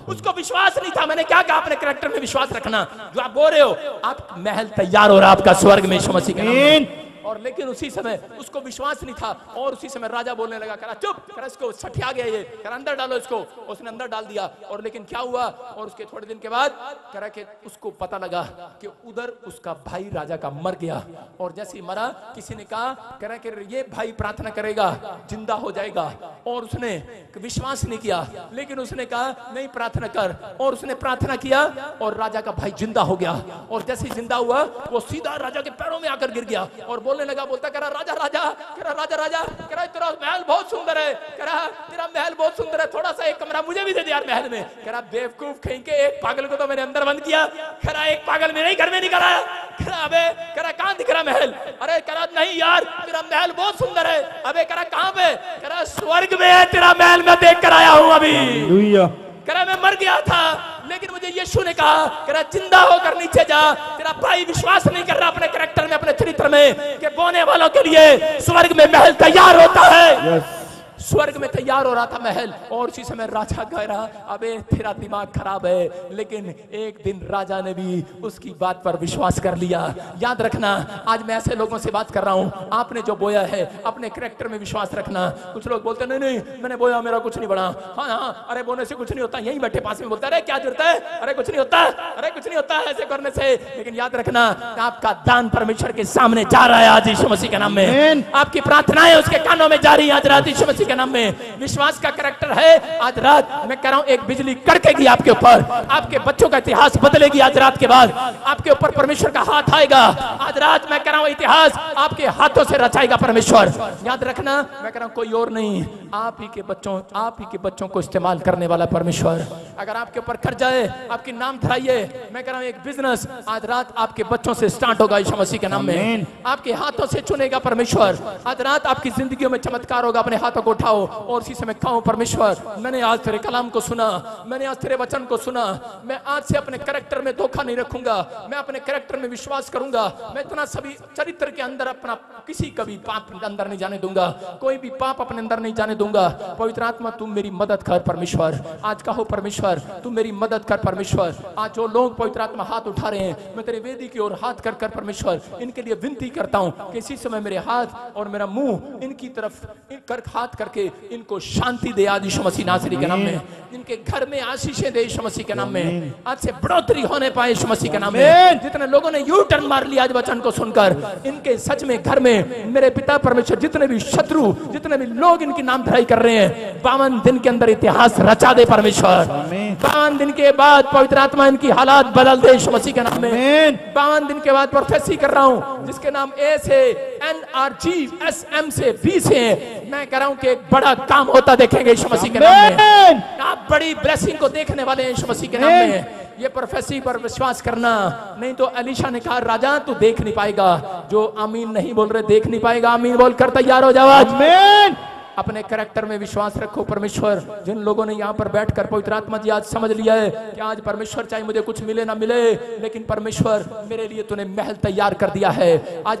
उसको विश्वास नहीं था। मैंने क्या कहा? अपने कैरेक्टर में विश्वास रखना। जो आप बोल रहे हो आप महल तैयार हो रहा आपका स्वर्ग में यीशु मसीह के नाम में। और लेकिन उसी समय उसको विश्वास नहीं था। और उसी समय राजा बोलने लगा, करा चुप, करा इसको सठिया गया ये, करा अंदर डालो इसको। उसने अंदर डाल दिया। और लेकिन क्या हुआ? और उसके थोड़े दिन के बाद करा कि उसको पता लगा कि उधर उसका भाई राजा का मर गया। और जैसे ही मरा किसी ने कहा करा कि ये भाई प्रार्थना करेगा जिंदा हो जाएगा। और उसने विश्वास नहीं किया, लेकिन उसने कहा नहीं प्रार्थना कर। और उसने प्रार्थना किया और राजा का भाई जिंदा हो गया। और जैसे ही जिंदा हुआ वो सीधा राजा के पैरों में आकर गिर गया और बोलने लगा, बोलता कह रहा राजा राजा, कह रहा राजा राजा, कह रहा तेरा महल बहुत सुंदर है, कह रहा तेरा महल बहुत सुंदर है, थोड़ा सा एक कमरा मुझे भी दे दे यार महल में। कह रहा बेवकूफ कहीं के, एक पागल को तो मैंने अंदर बंद किया, कह रहा एक पागल मेरे ही घर में नहीं कराया। कह रहा अबे, कह रहा कहां दिख रहा महल? अरे कह रहा नहीं यार तेरा महल बहुत सुंदर है। अबे कह रहा कहां पे? कह रहा स्वर्ग में है तेरा महल, मैं देख कर आया हूं अभी। कह रहा मैं मर गया था लेकिन मुझे यीशु ने कहा कह रहा जिंदा होकर नीचे जा। तेरा भाई विश्वास नहीं कर रहा अपने कैरेक्टर में, अपने चरित्र में कि बोने वालों के लिए स्वर्ग में महल तैयार होता है। स्वर्ग में तैयार हो रहा था महल। और उसी समय राजा कह रहा अबे तेरा दिमाग खराब है। लेकिन एक दिन राजा ने भी उसकी बात पर विश्वास कर लिया। याद रखना आज मैं ऐसे लोगों से बात कर रहा हूं, आपने जो बोया है अपने कैरेक्टर में विश्वास रखना। कुछ लोग बोलते नहीं नहीं मैंने बोया मेरा कुछ नहीं बना। हाँ हाँ अरे बोने से कुछ नहीं होता, यहीं बैठे पास में बोलता अरे क्या जरूरत है, अरे कुछ नहीं होता, अरे कुछ नहीं होता ऐसे करने से। लेकिन याद रखना आपका दान परमेश्वर के सामने जा रहा है आज यीशु मसीह के नाम में। आपकी प्रार्थनाएं उसके कानों में जा रही है आज रात यीशु मसीह के नाम में। विश्वास का कैरेक्टर है आज रात मैं कह रहा हूं एक बिजली कड़केगी आपके ऊपर, आपके बच्चों का इतिहास बदलेगी आज रात के बाद। आपके ऊपर परमेश्वर का हाथ आएगा आज रात। मैं कह रहा हूं इतिहास आपके हाथों से रचाएगा परमेश्वर। याद रखना मैं कह रहा हूं कोई और नहीं, आप ही के बच्चों को इस्तेमाल करने वाला परमेश्वर। अगर आपके ऊपर कर्जा है आपकी नाम धराइए, मैं कह रहा हूं एक बिजनेस आज रात आपके बच्चों से स्टार्ट होगा यीशु मसीह के नाम में। आपके हाथों से चुनेगा परमेश्वर। आज रात आपकी जिंदगी में चमत्कार होगा। अपने हाथों को उठाओ और इसी समय कहो परमेश्वर मैंने आज तेरे कलाम को सुना, मैंने आज तेरे वचन को सुना। मैं आज से अपने कैरेक्टर में धोखा नहीं रखूंगा, मैं अपने कैरेक्टर में विश्वास करूंगा। मैं इतना सभी चरित्र के अंदर अपना किसी का भी पाप अंदर नहीं जाने दूंगा, कोई भी पाप अपने अंदर नहीं जाने दूंगा। पवित्र आत्मा तुम मेरी मदद कर परमेश्वर। आज कहो परमेश्वर तुम मेरी मदद कर परमेश्वर। आज जो लोग पवित्र आत्मा हाथ उठा रहे हैं मैं तेरे वेदी की ओर हाथ कर कर परमेश्वर इनके लिए विनती करता हूं कि इसी समय मेरे हाथ और मेरा मुंह इनकी तरफ कर हाथ करके इनको शांति दे आज यीशु मसीह नासरी के नाम में। इनके घर में आशीषें दे यीशु मसीह के नाम में। आज से बढ़ोतरी होने पाए यीशु मसीह के नाम में। जितने लोगों ने यू टर्न मार लिया आज वचन को सुनकर, इनके सच में घर में मेरे पिता परमेश्वर जितने भी शत्रु जितने भी लोग इनकी नाम धराई कर रहे हैं 52 दिन के अंदर इतिहास रचा दे परमेश्वर। 52 दिन के बाद पवित्र आत्मा इनकी हालात बदल दे यीशु मसीह के नाम में। 52 दिन के बाद प्रोफेसी कर रहा हूं जिसके नाम ए से NRGSM से B से मैं कह रहा हूं कि एक बड़ा काम होता देखेंगे यीशु मसीह के नाम में। आप बड़ी ब्लेसिंग को देखने वाले हैं यीशु मसीह के नाम में। ये प्रोफेसी पर विश्वास करना। नहीं तो अलीशा ने कहा राजा तू देख नहीं पाएगा। जो आमीन नहीं बोल रहे देख नहीं पाएगा। आमीन बोलकर तैयार हो जाओ। आमीन। अपने कैरेक्टर में विश्वास रखो परमेश्वर। जिन लोगों ने यहाँ पर बैठकर पवित्र आत्मा जी आज समझ लिया है कि आज परमेश्वर चाहे मुझे कुछ मिले ना मिले लेकिन परमेश्वर मेरे लिए तूने महल तैयार कर दिया है। आज